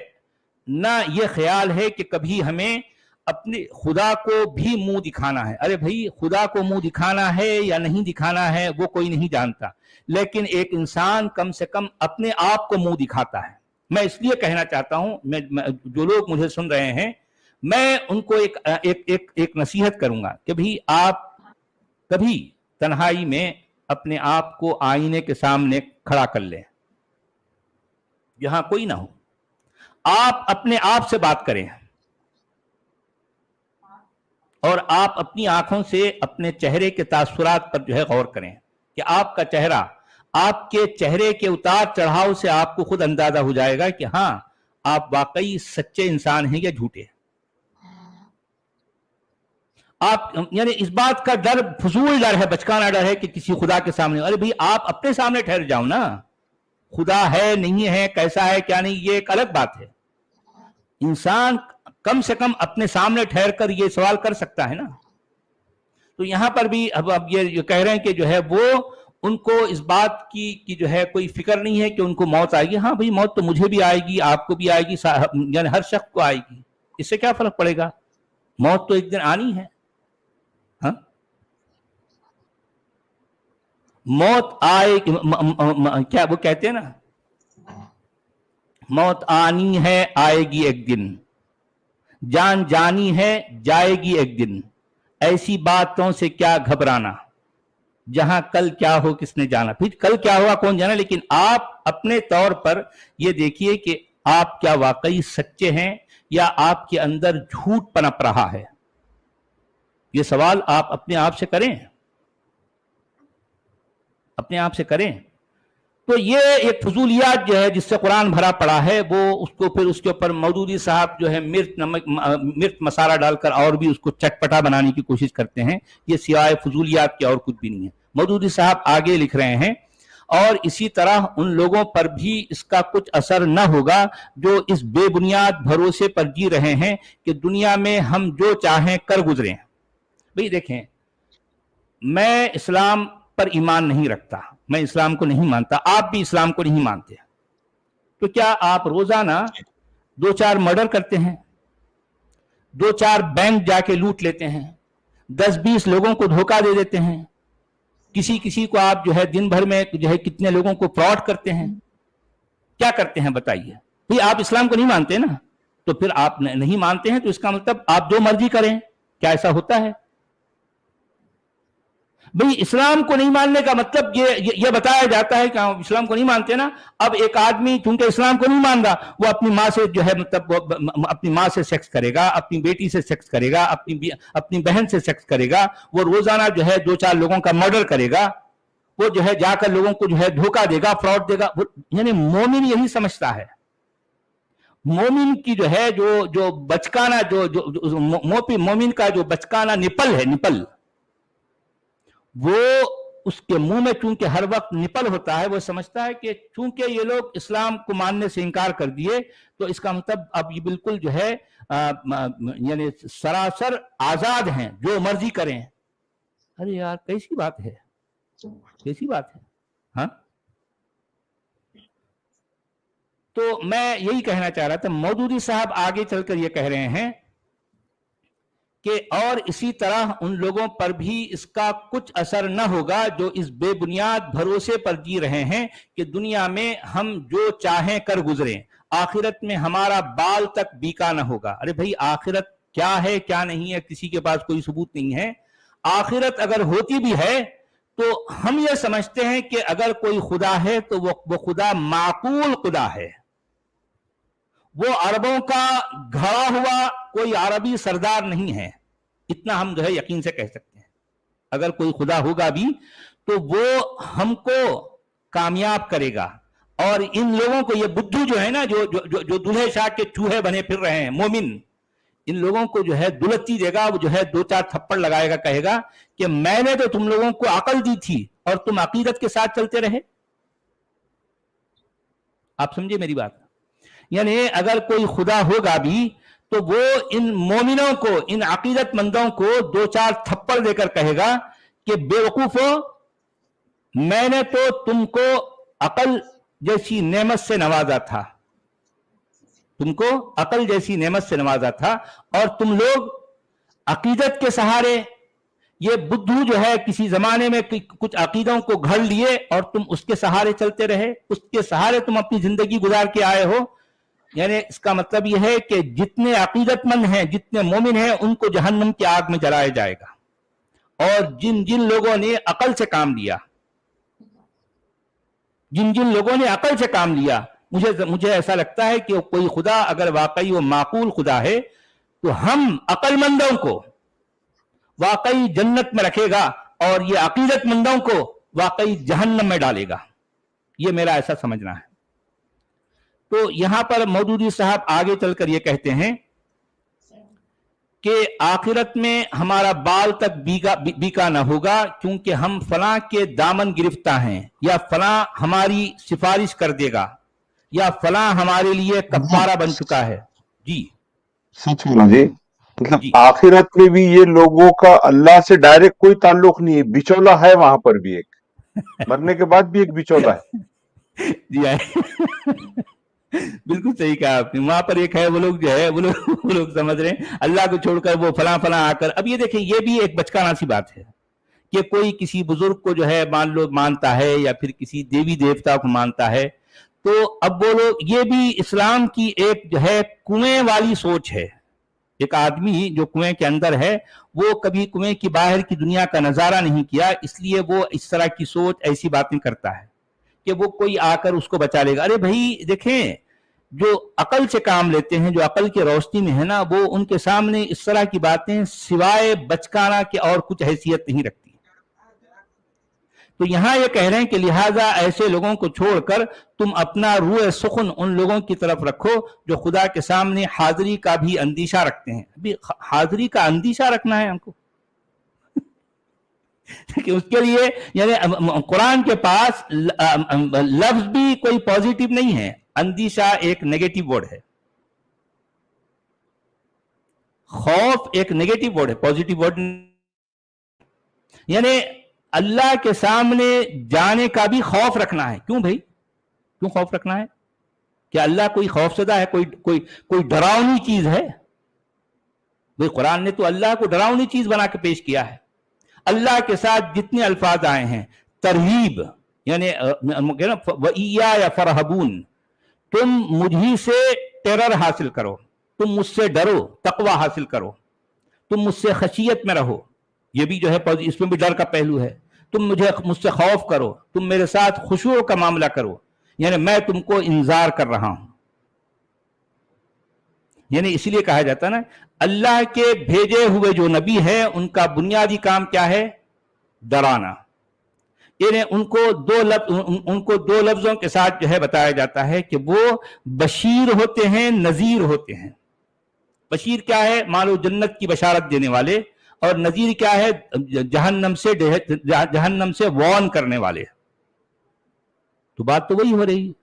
न ये ख्याल है कि कभी हमें अपने खुदा को भी मुंह दिखाना है। अरे भाई, खुदा को मुंह दिखाना है या नहीं दिखाना है वो कोई नहीं जानता, लेकिन एक इंसान कम से कम अपने आप को मुंह दिखाता है। मैं इसलिए कहना चाहता हूं, जो लोग मुझे सुन रहे हैं, मैं उनको एक नसीहत करूंगा कि भाई आप कभी तन्हाई में अपने आप को आईने के सामने खड़ा कर लें, जहां कोई ना हो, आप अपने आप से बात करें और आप अपनी आंखों से अपने चेहरे के तासुरात पर जो है गौर करें कि आपका चेहरा, आपके चेहरे के उतार चढ़ाव से आपको खुद अंदाजा हो जाएगा कि हाँ, आप वाकई सच्चे इंसान हैं या झूठे। आप यानी इस बात का डर फजूल डर है, बचकाना डर है कि किसी खुदा के सामने, अरे भाई आप अपने सामने ठहर जाओ ना, खुदा है नहीं है, कैसा है क्या नहीं, ये एक अलग बात है। इंसान कम से कम अपने सामने ठहर कर ये सवाल कर सकता है ना। तो यहां पर भी अब ये कह रहे हैं कि जो है वो उनको इस बात की जो है कोई फिक्र नहीं है कि उनको मौत आएगी। हाँ भाई, मौत तो मुझे भी आएगी, आपको भी आएगी, यानी हर शख्स को आएगी, इससे क्या फर्क पड़ेगा, मौत तो एक दिन आनी है। हाँ, मौत आएगी, क्या वो कहते हैं ना, मौत आनी है आएगी एक दिन, जान जानी है जाएगी एक दिन, ऐसी बातों से क्या घबराना, जहां कल क्या हो किसने जाना। फिर कल क्या होगा कौन जाना, लेकिन आप अपने तौर पर यह देखिए कि आप क्या वाकई सच्चे हैं या आपके अंदर झूठ पनप रहा है। यह सवाल आप अपने आप से करें, अपने आप से करें। तो ये एक फजूलियात जो है जिससे कुरान भरा पड़ा है, वो उसको फिर उसके ऊपर मौदूदी साहब जो है मिर्च मसाला डालकर और भी उसको चटपटा बनाने की कोशिश करते हैं। ये सिवाय फजूलियात के और कुछ भी नहीं है। मौदूदी साहब आगे लिख रहे हैं, اور इसी तरह उन लोगों पर भी इसका कुछ असर न होगा जो इस बेबुनियाद भरोसे पर जी रहे हैं कि दुनिया में हम जो चाहें कर गुजरें। भाई देखें, मैं इस्लाम पर ईमान नहीं रखता, मैं इस्लाम को नहीं मानता, आप भी इस्लाम को नहीं मानते, तो क्या आप रोजाना 2-4 मर्डर करते हैं, 2-4 बैंक जाके लूट लेते हैं, 10-20 लोगों को धोखा दे देते हैं, किसी किसी को आप जो है दिन भर में जो है कितने लोगों को फ्रॉड करते हैं, क्या करते हैं बताइए? भाई आप इस्लाम को नहीं मानते ना, तो फिर आप नहीं मानते हैं तो इसका मतलब आप जो मर्जी करें, क्या ऐसा होता है? भाई इस्लाम को नहीं मानने का मतलब ये बताया जाता है कि हम इस्लाम को नहीं मानते ना। अब एक आदमी चूंकि इस्लाम को नहीं मान रहा, वो अपनी माँ से जो है मतलब अपनी माँ से सेक्स करेगा, अपनी बेटी से सेक्स करेगा, अपनी बहन से सेक्स करेगा, वो रोजाना जो है 2-4 लोगों का मर्डर करेगा, वो जो है जाकर लोगों को जो है धोखा देगा, फ्रॉड देगा। यानी मोमिन यही समझता है। मोमिन की जो है जो बचकाना मोमिन का जो बचकाना निपल है, निपल, वो उसके मुंह में चूंकि हर वक्त निपल होता है, वो समझता है कि चूंकि ये लोग इस्लाम को मानने से इनकार कर दिए तो इसका मतलब अब ये बिल्कुल जो है यानी सरासर आजाद हैं, जो मर्जी करें। अरे यार कैसी बात है, कैसी बात है। हाँ, तो मैं यही कहना चाह रहा था। मौदूदी साहब आगे चलकर ये कह रहे हैं कि और इसी तरह उन लोगों पर भी इसका कुछ असर न होगा जो इस बेबुनियाद भरोसे पर जी रहे हैं कि दुनिया में हम जो चाहें कर गुजरें, आखिरत में हमारा बाल तक बीका न होगा। अरे भाई आखिरत क्या है क्या नहीं है किसी के पास कोई सबूत नहीं है। आखिरत अगर होती भी है तो हम ये समझते हैं कि अगर कोई खुदा है तो वो खुदा माकूल खुदा है, वो अरबों का घड़ा हुआ कोई अरबी सरदार नहीं है। इतना हम जो है यकीन से कह सकते हैं। अगर कोई खुदा होगा भी तो वो हमको कामयाब करेगा। और इन लोगों को, ये बुद्धू जो है ना, जो दूल्हे शाह के चूहे बने फिर रहे हैं, मोमिन, इन लोगों को जो है दुलत्ती देगा। वो जो है 2-4 थप्पड़ लगाएगा, कहेगा कि मैंने तो तुम लोगों को अकल दी थी और तुम अकीदत के साथ चलते रहे। आप समझे मेरी बात? यानी अगर कोई खुदा होगा भी तो वो इन मोमिनों को, इन अकीदतमंदों को 2-4 थप्पड़ देकर कहेगा कि बेवकूफो, मैंने तो तुमको अकल जैसी नेमत से नवाजा था, तुमको अकल जैसी नेमत से नवाजा था, और तुम लोग अकीदत के सहारे, ये बुद्धू जो है किसी जमाने में कुछ अकीदों को घड़ लिए और तुम उसके सहारे चलते रहे, उसके सहारे तुम अपनी जिंदगी गुजार के आए हो। यानी इसका मतलब यह है कि जितने अकीदतमंद हैं, जितने मोमिन हैं, उनको जहन्नम की आग में जलाया जाएगा। और जिन जिन लोगों ने अकल से काम लिया, जिन जिन लोगों ने अकल से काम लिया, मुझे ऐसा लगता है कि कोई खुदा अगर वाकई वो माकूल खुदा है तो हम अकलमंदों को वाकई जन्नत में रखेगा और ये अकीदतमंदों को वाकई जहन्नम में डालेगा। ये मेरा ऐसा समझना है। तो यहां पर मौदूदी साहब आगे चलकर ये कहते हैं कि आखिरत में हमारा बाल तक बीका ना होगा क्योंकि हम फलां के दामन गिरफ्ता हैं, या फलां हमारी सिफारिश कर देगा, या फलां हमारे लिए कफ्फारा बन चुका है। जी सच बोला जी। मतलब आखिरत में भी ये लोगों का अल्लाह से डायरेक्ट कोई ताल्लुक नहीं है, बिचौला है वहां पर भी एक, मरने के बाद भी एक बिचौला है। जी बिल्कुल सही कहा आपने। वहां पर एक है, वो लोग जो है वो लोग समझ रहे हैं अल्लाह को छोड़कर वो फला फला आकर। अब ये देखें, ये भी एक बचकाना सी बात है कि कोई किसी बुजुर्ग को जो है मान लो मानता है या फिर किसी देवी देवता को मानता है, तो अब वो लोग, ये भी इस्लाम की एक जो है कुएं वाली सोच है। एक आदमी जो कुएं के अंदर है वो कभी कुएं की बाहर की दुनिया का नजारा नहीं किया, इसलिए वो इस तरह की सोच, ऐसी बातें करता है कि वो कोई आकर उसको बचा लेगा। अरे भाई देखें, जो अकल से काम लेते हैं, जो अकल की रोशनी में है ना, वो उनके सामने इस तरह की बातें सिवाय बचकाना के और कुछ हैसियत नहीं रखती। तो यहां ये कह रहे हैं कि लिहाजा ऐसे लोगों को छोड़कर तुम अपना रूह सुखन उन लोगों की तरफ रखो जो खुदा के सामने हाजिरी का भी अंदेशा रखते हैं। अभी हाजिरी का अंदेशा रखना है हमको کہ اس کے لیے یعنی قرآن کے پاس لفظ بھی کوئی پازیٹیو نہیں ہے، اندیشہ ایک نیگیٹو ورڈ ہے، خوف ایک نیگیٹو ورڈ ہے، پازیٹیو ورڈ یعنی اللہ کے سامنے جانے کا بھی خوف رکھنا ہے. کیوں بھائی، کیوں خوف رکھنا ہے؟ کیا اللہ کوئی خوف زدہ ہے؟ کوئی ڈراؤنی چیز ہے؟ بھائی قرآن نے تو اللہ کو ڈراؤنی چیز بنا کے پیش کیا ہے. اللہ کے ساتھ جتنے الفاظ آئے ہیں، ترغیب یعنی وَإِيَّايَ فَارْهَبُونَ، تم مجھی سے ٹیرر حاصل کرو، تم مجھ سے ڈرو، تقوی حاصل کرو، تم مجھ سے خشیت میں رہو. یہ بھی جو ہے اس میں بھی ڈر کا پہلو ہے. تم مجھ سے خوف کرو، تم میرے ساتھ خشوع کا معاملہ کرو، یعنی میں تم کو انذار کر رہا ہوں. یعنی اسی لیے کہا جاتا ہے نا، اللہ کے بھیجے ہوئے جو نبی ہے ان کا بنیادی کام کیا ہے؟ ڈرانا. یعنی ان کو دو لفظوں کے ساتھ جو ہے بتایا جاتا ہے کہ وہ بشیر ہوتے ہیں، نذیر ہوتے ہیں. بشیر کیا ہے؟ مانو جنت کی بشارت دینے والے، اور نذیر کیا ہے؟ جہنم سے وارن کرنے والے. تو بات تو وہی ہو رہی ہے،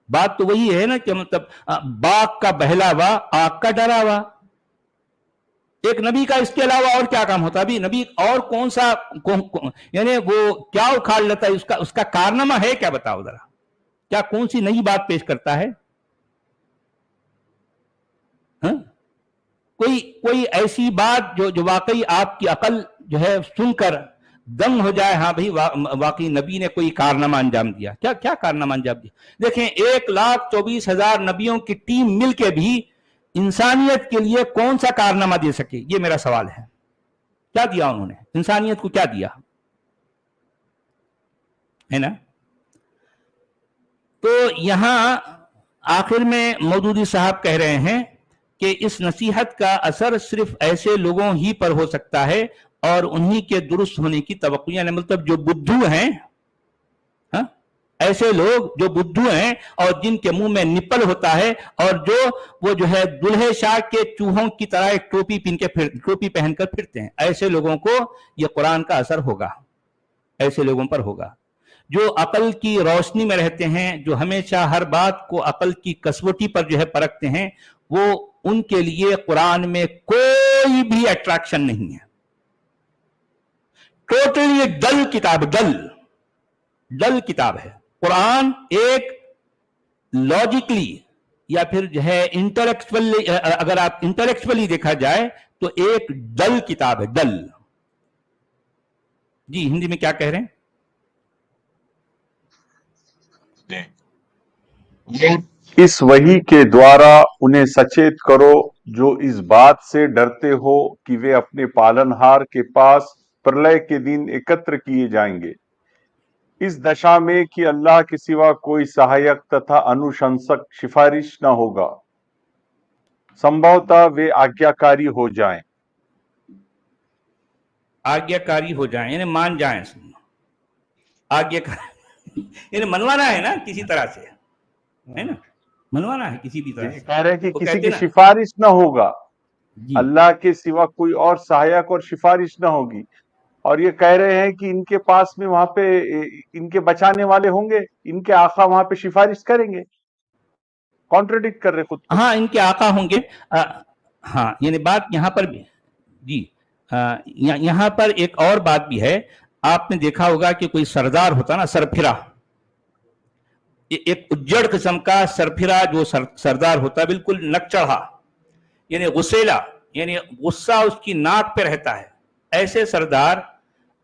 بات تو وہی ہے نا کہ مطلب باغ کا بہلاوا، آگ کا ڈراوا. ایک نبی کا اس کے علاوہ اور کیا کام ہوتا؟ ابھی نبی اور کون سا یعنی وہ کیا اکھاڑ لیتا ہے؟ اس کا کارنامہ ہے کیا؟ بتاؤ ذرا، کیا کون سی نئی بات پیش کرتا ہے؟ کوئی ایسی بات جو واقعی آپ کی عقل جو ہے سن کر دم ہو جائے، ہاں بھائی واقعی نبی نے کوئی کارنامہ انجام دیا. کیا کارنامہ انجام دیا؟ دیکھیں 1,24,000 نبیوں کی ٹیم مل کے بھی انسانیت کے لیے کون سا کارنامہ دے سکے؟ یہ میرا سوال ہے. کیا دیا انہوں نے؟ انسانیت کو کیا دیا ہے نا؟ تو یہاں آخر میں مودودی صاحب کہہ رہے ہیں کہ اس نصیحت کا اثر صرف ایسے لوگوں ہی پر ہو سکتا ہے اور انہی کے درست ہونے کی توقع، یعنی مطلب جو بدھو ہیں، ایسے لوگ جو بدھو ہیں اور جن کے منہ میں نپل ہوتا ہے، اور وہ جو ہے دلہے شاہ کے چوہوں کی طرح ایک ٹوپی پہن کر پھرتے ہیں، ایسے لوگوں کو یہ قرآن کا اثر ہوگا، ایسے لوگوں پر ہوگا. جو عقل کی روشنی میں رہتے ہیں، جو ہمیشہ ہر بات کو عقل کی کسوٹی پر جو ہے پرکھتے ہیں، وہ ان کے لیے قرآن میں کوئی بھی اٹریکشن نہیں ہے. ٹوٹلی ڈل کتاب ہے قرآن. ایک لاجیکلی یا پھر جو ہے انٹلیکچولی، اگر آپ انٹلیکچولی دیکھا جائے تو ایک ڈل کتاب ہے، ڈل. جی ہندی میں کیا کہہ رہے ہیں؟ اس وحی کے دوارا انہیں سچیت کرو جو اس بات سے ڈرتے ہو کہ وہ اپنے پالنہار کے پاس پرلے کے دن ایکتر کیے جائیں گے، اس دشا میں کہ اللہ کے سوا کوئی سہایک تتھا انوشنسک سفارش نہ ہوگا، سمبھوتا وہ آگیاکاری ہو جائیں. آگیاکاری ہو جائیں یعنی مان جائیں. آگیاکاری یعنی منوانا ہے نا کسی طرح سے، ہے نا؟ منوانا ہے کسی بھی طرح سے. کہہ رہے ہیں کہ کسی کی سفارش نہ ہوگا، اللہ کے سوا کوئی اور سہایک اور سفارش نہ ہوگی. اور یہ کہہ رہے ہیں کہ ان کے پاس میں وہاں پہ ان کے بچانے والے ہوں گے، ان کے آقا وہاں پہ سفارش کریں گے. کانٹرڈکٹ کر رہے خود کو. ہاں ان کے آقا ہوں گے. ہاں یعنی بات یہاں پر بھی جی یہاں پر ایک اور بات بھی ہے. آپ نے دیکھا ہوگا کہ کوئی سردار ہوتا نا، سرپھرا، ایک اجڑ قسم کا سرپھرا جو سردار ہوتا ہے، بالکل نک چڑھا، یعنی غسیلا، یعنی غصہ اس کی ناک پہ رہتا ہے. ایسے سردار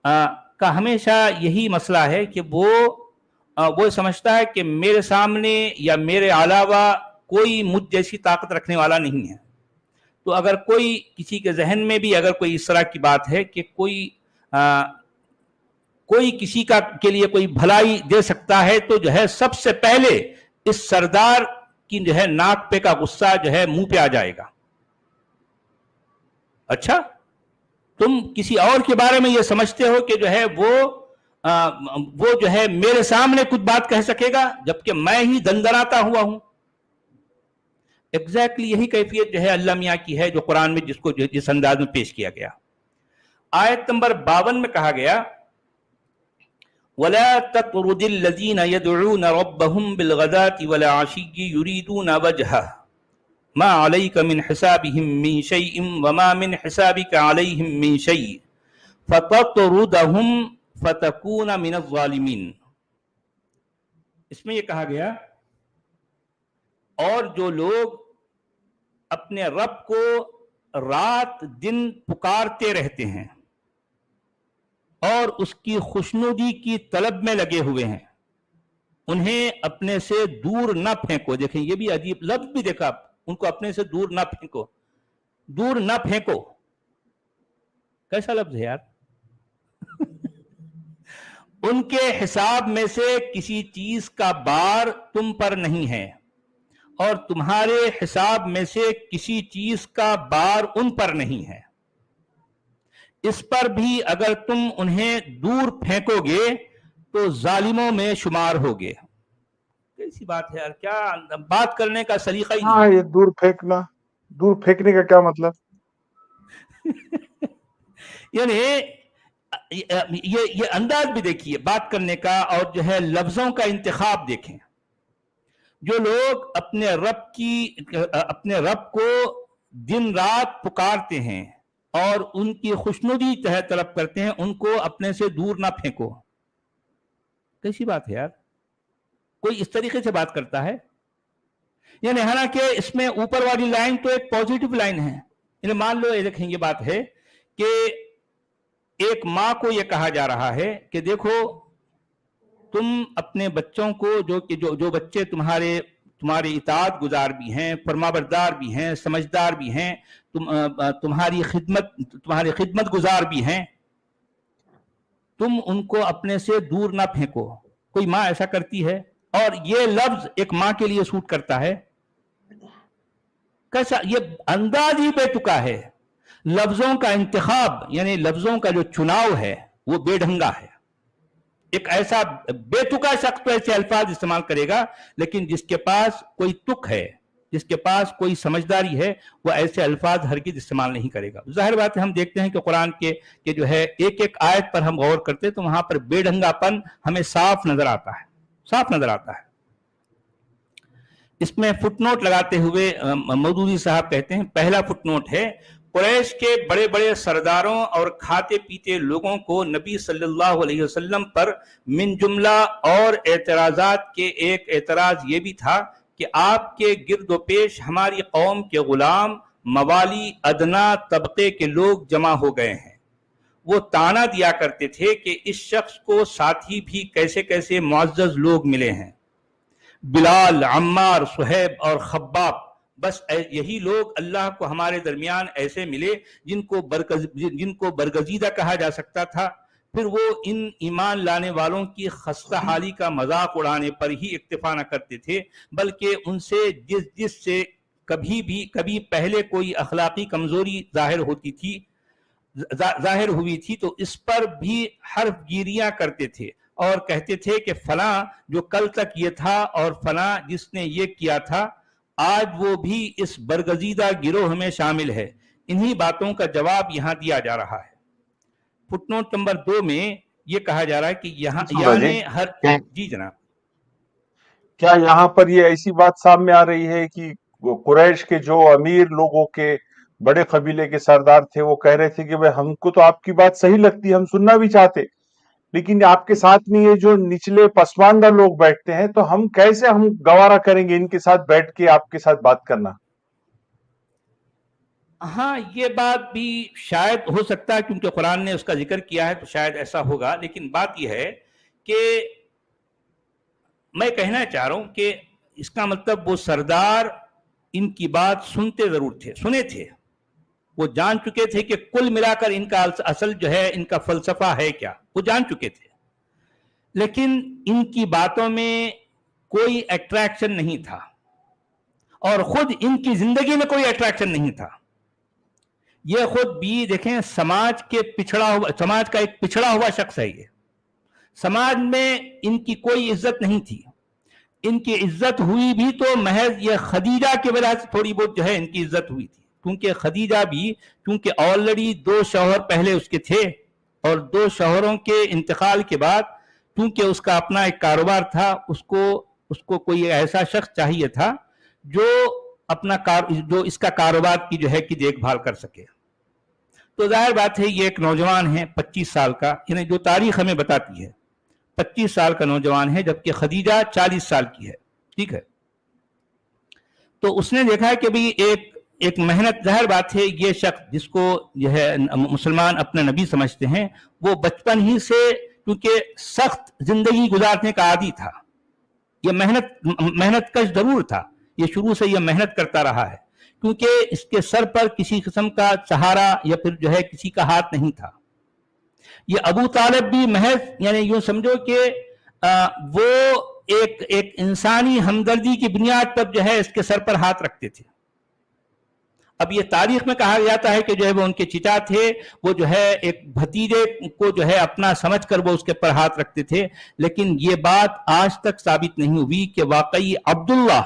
کا ہمیشہ یہی مسئلہ ہے کہ وہ سمجھتا ہے کہ میرے سامنے یا میرے علاوہ کوئی مجھ جیسی طاقت رکھنے والا نہیں ہے. تو اگر کوئی کسی کے ذہن میں بھی اگر کوئی اس طرح کی بات ہے کہ کوئی کسی کے لیے کوئی بھلائی دے سکتا ہے، تو جو ہے سب سے پہلے اس سردار کی جو ہے ناک پہ کا غصہ جو ہے منہ پہ آ جائے گا. اچھا تم کسی اور کے بارے میں یہ سمجھتے ہو کہ جو ہے وہ جو ہے میرے سامنے کچھ بات کہہ سکے گا، جبکہ میں ہی دندناتا ہوا ہوں. ایگزیکٹلی یہی کیفیت جو ہے اللہ میاں کی ہے، جو قرآن میں جس انداز میں پیش کیا گیا. आयत नंबर 52 में कहा गया वला ततरुदिल लजीना यदऊन रब्बहुम बिलगदाति वल आशिय्यि युरीदूना वजहह मा अलैका मिन हिसाबिहिम मिन शैइन वमा मिन हिसाबिका अलैहिम मिन शै फततरुदहुम फतकूना मिनज़ ज़ालिमीन। इसमें यह कहा गया और जो लोग अपने रब को रात दिन पुकारते रहते हैं और उसकी खुशनुदी की तलब में लगे हुए हैं, उन्हें अपने से दूर न फेंको। देखें ये भी अजीब लफ्ज भी देखा, उनको अपने से दूर न फेंको, दूर न फेंको, कैसा लफ्ज है यार। उनके हिसाब में से किसी चीज का बार तुम पर नहीं है और तुम्हारे हिसाब में से किसी चीज का बार उन पर नहीं है। इस पर भी अगर तुम उन्हें दूर फेंकोगे तो जालिमों में शुमार होगे। कैसी बात है यार, क्या बात करने का सलीका ही हाँ, नहीं। ये दूर फेंकने का क्या मतलब? यानी ये अंदाज भी देखिए बात करने का, और जो है लफ्जों का इंतखाब देखें। जो लोग अपने रब को दिन रात पुकारते हैं और उनकी खुशनुदी तलब करते हैं, उनको अपने से दूर ना फेंको। कैसी बात है यार, कोई इस तरीके से बात करता है? यानी हालांकि इसमें ऊपर वाली लाइन तो एक पॉजिटिव लाइन है। यानी मान लो ये देखें, ये बात है कि एक माँ को यह कहा जा रहा है कि देखो तुम अपने बच्चों को जो बच्चे तुम्हारे इताअत गुजार भी हैं, फरमाबरदार भी हैं, समझदार भी हैं, तुम्हारी खिदमत गुजार भी हैं, तुम उनको अपने से दूर ना फेंको। कोई माँ ऐसा करती है? और ये लफ्ज एक माँ के लिए सूट करता है? कैसा, ये अंदाज ही बेतुका है। लफ्जों का इंतखाब यानी लफ्जों का जो चुनाव है वो बेढंगा है। एक ऐसा बेतुका शख्स तो ऐसे अल्फाज इस्तेमाल करेगा, लेकिन जिसके पास कोई तुक है, जिसके पास कोई समझदारी है, वो ऐसे अल्फाज हरगिज़ इस्तेमाल नहीं करेगा। जाहिर बात है, हम देखते हैं कि कुरान के जो है एक एक आयत पर हम गौर करते हैं तो वहां पर बेढंगापन हमें साफ नजर आता है। इसमें फुटनोट लगाते हुए मौदूदी साहब कहते हैं, पहला फुटनोट है, कुरैश के बड़े बड़े सरदारों और खाते पीते लोगों को नबी सल्लल्लाहु अलैहि वसल्लम पर मिन जुमला और एतराजात के एक एतराज ये भी था कि आपके गिरदो पेश हमारी कौम के गुलाम मवाली अदना तबके के लोग जमा हो गए हैं। वो ताना दिया करते थे कि इस शख्स को साथी भी कैसे कैसे मुअज़्ज़ज़ लोग मिले हैं, बिलाल, अम्मार, सुहैब और खब्बाब, बस यही लोग अल्लाह को हमारे दरमियान ऐसे मिले जिनको बरगजीदा कहा जा सकता था। फिर वो इन ईमान लाने वालों की खस्ता हाली का मजाक उड़ाने पर ही इक्तिफा न करते थे, बल्कि उनसे जिससे कभी पहले कोई अखलाकी कमजोरी जाहिर हुई थी तो इस पर भी हर्फ गिरियां करते थे और कहते थे कि फलां जो कल तक ये था और फलां जिसने ये किया था, आज वो भी इस बरगजीदा गिरोह में शामिल है। इन्हीं बातों का जवाब यहाँ दिया जा रहा है। फुटनोट नंबर 2 में ये कहा जा रहा है कि यहाँ जी जनाब, क्या यहाँ पर ये ऐसी बात सामने आ रही है कि कुरैश के जो अमीर लोगों के बड़े कबीले के सरदार थे वो कह रहे थे कि भाई हमको तो आपकी बात सही लगती है, हम सुनना भी चाहते, लेकिन आपके साथ में ये जो निचले पसमानदा लोग बैठते हैं तो हम गवारा करेंगे इनके साथ बैठ के आपके साथ बात करना? हाँ, ये बात भी शायद हो सकता है क्योंकि कुरान ने उसका जिक्र किया है तो शायद ऐसा होगा। लेकिन बात यह है कि मैं कहना चाह रहा हूं कि इसका मतलब वो सरदार इनकी बात सुने थे, वो जान चुके थे कि कुल मिलाकर इनका असल जो है इनका फलसफा है क्या, वो जान चुके थे। लेकिन इनकी बातों में कोई अट्रैक्शन नहीं था और खुद इनकी जिंदगी में कोई अट्रैक्शन नहीं था। ये खुद भी देखें, समाज का एक पिछड़ा हुआ शख्स है। ये समाज में इनकी कोई इज्जत नहीं थी। इनकी इज्जत हुई भी तो महज ये खदीजा की वजह से थोड़ी बहुत जो है इनकी इज्जत हुई थी। क्योंकि खदीजा भी क्योंकि ऑलरेडी 2 शौहर पहले उसके थे और 2 शौहरों के इंतकाल के बाद क्योंकि उसका अपना एक कारोबार था, उसको कोई ऐसा शख्स चाहिए था जो जो इसका कारोबार की जो है कि देखभाल कर सके। तो जाहिर बात है ये एक नौजवान है 25 साल का, यानी जो तारीख हमें बताती है 25 साल का नौजवान है, जबकि खदीजा 40 साल की है, ठीक है। तो उसने देखा है कि भाई एक मेहनत, जाहिर बात है ये शख्स जिसको जो है मुसलमान अपना नबी समझते हैं, वो बचपन ही से क्योंकि सख्त जिंदगी गुजारने का आदी था, ये मेहनत कश जरूर था, ये शुरू से ये मेहनत करता रहा है, क्योंकि इसके सर पर किसी किस्म का सहारा या फिर जो है किसी का हाथ नहीं था। ये अबू तालिब भी महज यानी यूं समझो कि वो एक इंसानी हमदर्दी की बुनियाद पर जो है इसके सर पर हाथ रखते थे। अब ये तारीख में कहा जाता है कि जो है वो उनके चिचा थे, वो जो है एक भतीजे को जो है अपना समझकर वो उसके पर हाथ रखते थे, लेकिन ये बात आज तक साबित नहीं हुई कि वाकई अब्दुल्ला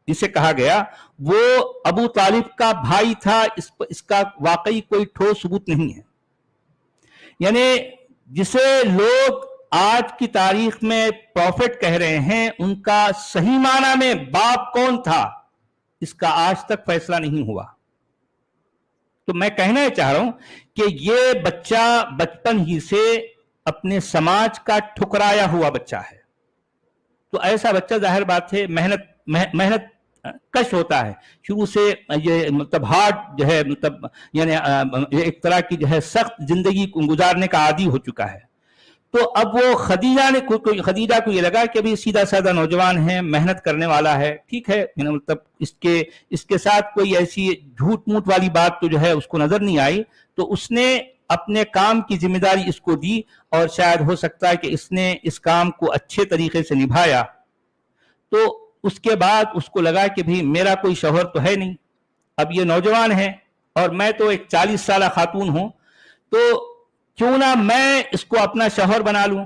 जिसे कहा गया वो अबू तालिब का भाई था। इसका वाकई कोई ठोस सबूत नहीं है। यानी जिसे लोग आज की तारीख में प्रॉफिट कह रहे हैं, उनका सही माना में बाप कौन था, इसका आज तक फैसला नहीं हुआ। तो मैं कहना ये चाह रहा हूं कि ये बच्चा बचपन ही से अपने समाज का ठुकराया हुआ बच्चा है। तो ऐसा बच्चा जाहिर बात है मेहनत कश होता है शुरू से, ये मतलब हार्ड जो है मतलब यानी एक तरह की जो है सख्त जिंदगी गुजारने का आदी हो चुका है। तो अब वो खदीजा को ये लगा कि अभी सीधा साधा नौजवान है, मेहनत करने वाला है, ठीक है, मतलब इसके साथ कोई ऐसी झूठ मूठ वाली बात तो जो है उसको नजर नहीं आई। तो उसने अपने काम की जिम्मेदारी इसको दी और शायद हो सकता है कि इसने इस काम को अच्छे तरीके से निभाया। तो उसके बाद उसको लगा कि भाई मेरा कोई शौहर तो है नहीं, अब ये नौजवान है और मैं तो एक 40 साल खातून हूं, तो क्यों ना मैं इसको अपना शौहर बना लूं।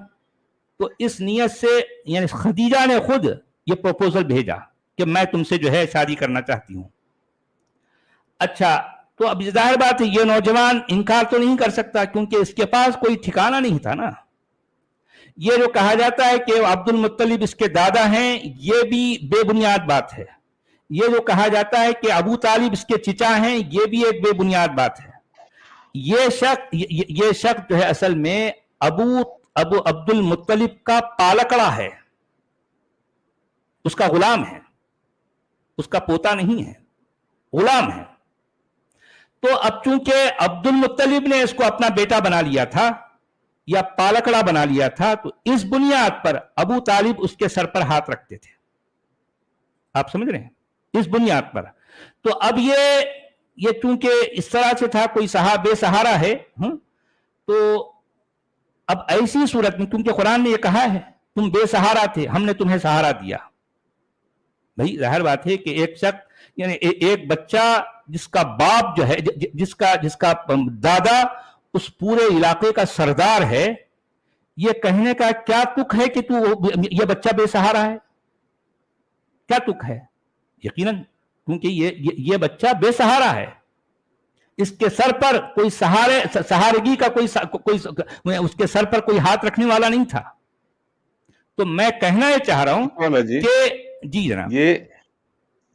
तो इस नियत से यानी खदीजा ने खुद ये प्रपोजल भेजा कि मैं तुमसे जो है शादी करना चाहती हूं। अच्छा, तो अब जाहिर बात है ये नौजवान इनकार तो नहीं कर सकता, क्योंकि इसके पास कोई ठिकाना नहीं था ना। ये जो कहा जाता है कि अब्दुल मुत्तलिब इसके दादा हैं, ये भी बेबुनियाद बात है। ये जो कहा जाता है कि अबू तालिब इसके चिचा हैं, ये भी एक बेबुनियाद बात है। ये शख्स जो है असल में अबू अब्दुल मुत्तलिब का पालकड़ा है, उसका गुलाम है, उसका पोता नहीं है, गुलाम है। तो अब चूंकि अब्दुल मुत्तलिब ने इसको अपना बेटा बना लिया था या पालकड़ा बना लिया था, तो इस बुनियाद पर अबू तालिब उसके सर पर हाथ रखते थे। आप समझ रहे हैं, इस बुनियाद पर। तो अब ये चूंकि इस तरह से था, कोई बेसहारा है, तो अब ऐसी सूरत में, क्योंकि कुरान ने ये कहा है तुम बेसहारा थे, हमने तुम्हें सहारा दिया। भाई जाहिर बात है कि एक शख्स यानी एक बच्चा जिसका बाप जो है, जिसका दादा उस पूरे इलाके का सरदार है, ये कहने का क्या तुक है कि ये बच्चा बेसहारा है? क्या तुक है? यकीनन, क्योंकि ये बच्चा बेसहारा है, इसके सर पर कोई सहारगी का कोई उसके सर पर कोई हाथ रखने वाला नहीं था। तो मैं कहना ये चाह रहा हूं कि जी जनाब,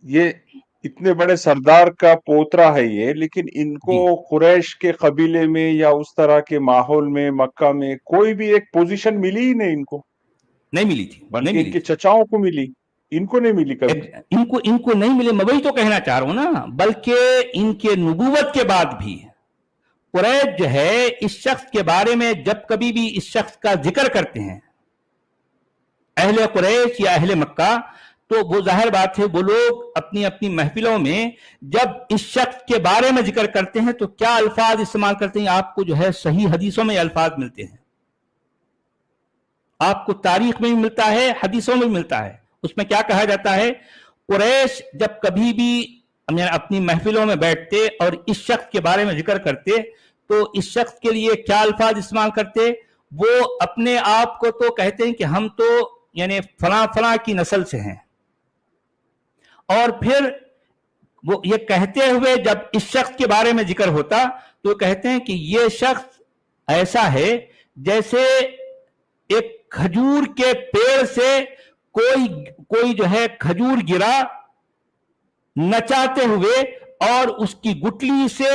ये इतने बड़े सरदार का पोतरा है ये, लेकिन इनको कुरैश के कबीले में या उस तरह के माहौल में मक्का में कोई भी एक पोजीशन मिली ही नहीं, इनको नहीं मिली थी, बल्कि इनके चचाओं को मिली, इनको नहीं मिली कभी। इनको नहीं मिली, मैं वही तो कहना चाह रहा हूं ना। बल्कि इनके नबूवत के बाद भी कुरैश जो है इस शख्स के बारे में जब कभी भी इस शख्स का जिक्र करते हैं, अहले कुरैश या अहले मक्का, तो वो जाहिर बात है वो लोग अपनी अपनी महफिलों में जब इस शख्स के बारे में जिक्र करते हैं तो क्या अल्फाज इस्तेमाल करते हैं, आपको जो है सही हदीसों में अल्फाज मिलते हैं, आपको तारीख में भी मिलता है, हदीसों में भी मिलता है। उसमें क्या कहा जाता है, कुरैश जब कभी भी अपनी महफिलों में बैठते और इस शख्स के बारे में जिक्र करते तो इस शख्स के लिए क्या अल्फाज इस्तेमाल करते, वो अपने आप को तो कहते हैं कि हम तो यानी फला फला की नस्ल से हैं, और फिर وہ یہ کہتے ہوئے جب اس شخص کے بارے میں ذکر ہوتا تو کہتے ہیں کہ یہ شخص ایسا ہے جیسے ایک کھجور کے پیڑ سے کوئی جو ہے کھجور گرا نچاتے ہوئے اور اس کی گٹلی سے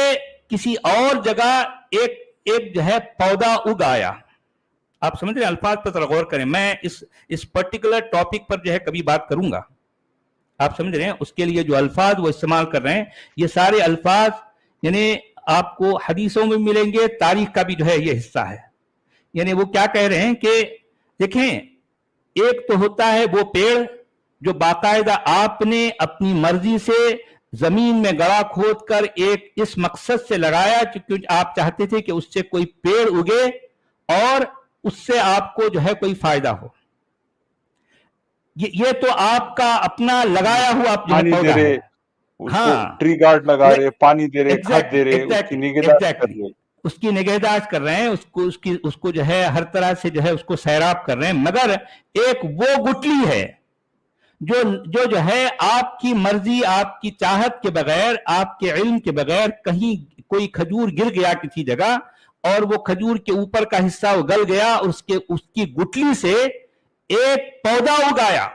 کسی اور جگہ ایک جو ہے پودا اگ آیا. آپ سمجھ رہے ہیں؟ الفاظ پر ذرا غور کریں. میں اس پرٹیکولر ٹاپک پر جو ہے کبھی بات کروں گا. آپ سمجھ رہے ہیں؟ اس کے لیے جو الفاظ وہ استعمال کر رہے ہیں یہ سارے الفاظ یعنی آپ کو حدیثوں میں ملیں گے, تاریخ کا بھی جو ہے یہ حصہ ہے. یعنی وہ کیا کہہ رہے ہیں کہ دیکھیں ایک تو ہوتا ہے وہ پیڑ جو باقاعدہ آپ نے اپنی مرضی سے زمین میں گڑھا کھود کر ایک اس مقصد سے لگایا کیونکہ آپ چاہتے تھے کہ اس سے کوئی پیڑ اگے اور اس سے آپ کو جو ہے کوئی فائدہ ہو. یہ تو آپ کا اپنا لگایا ہوا پودا ہے. ہاں ٹری گارڈ لگا رہے, پانی دے رہے, کھاد دے رہے, اس کی نگہداشت کر رہے, اس کی نگہداشت کر رہے ہیں, اس کو جو ہے ہر طرح سے جو ہے اس کو سیراب کر رہے ہیں. مگر ایک وہ گٹلی ہے جو ہے آپ کی مرضی, آپ کی چاہت کے بغیر, آپ کے علم کے بغیر کہیں کوئی کھجور گر گیا کسی جگہ اور وہ کھجور کے اوپر کا حصہ وہ گل گیا اور اس کی گٹلی سے ایک پودا اگایا.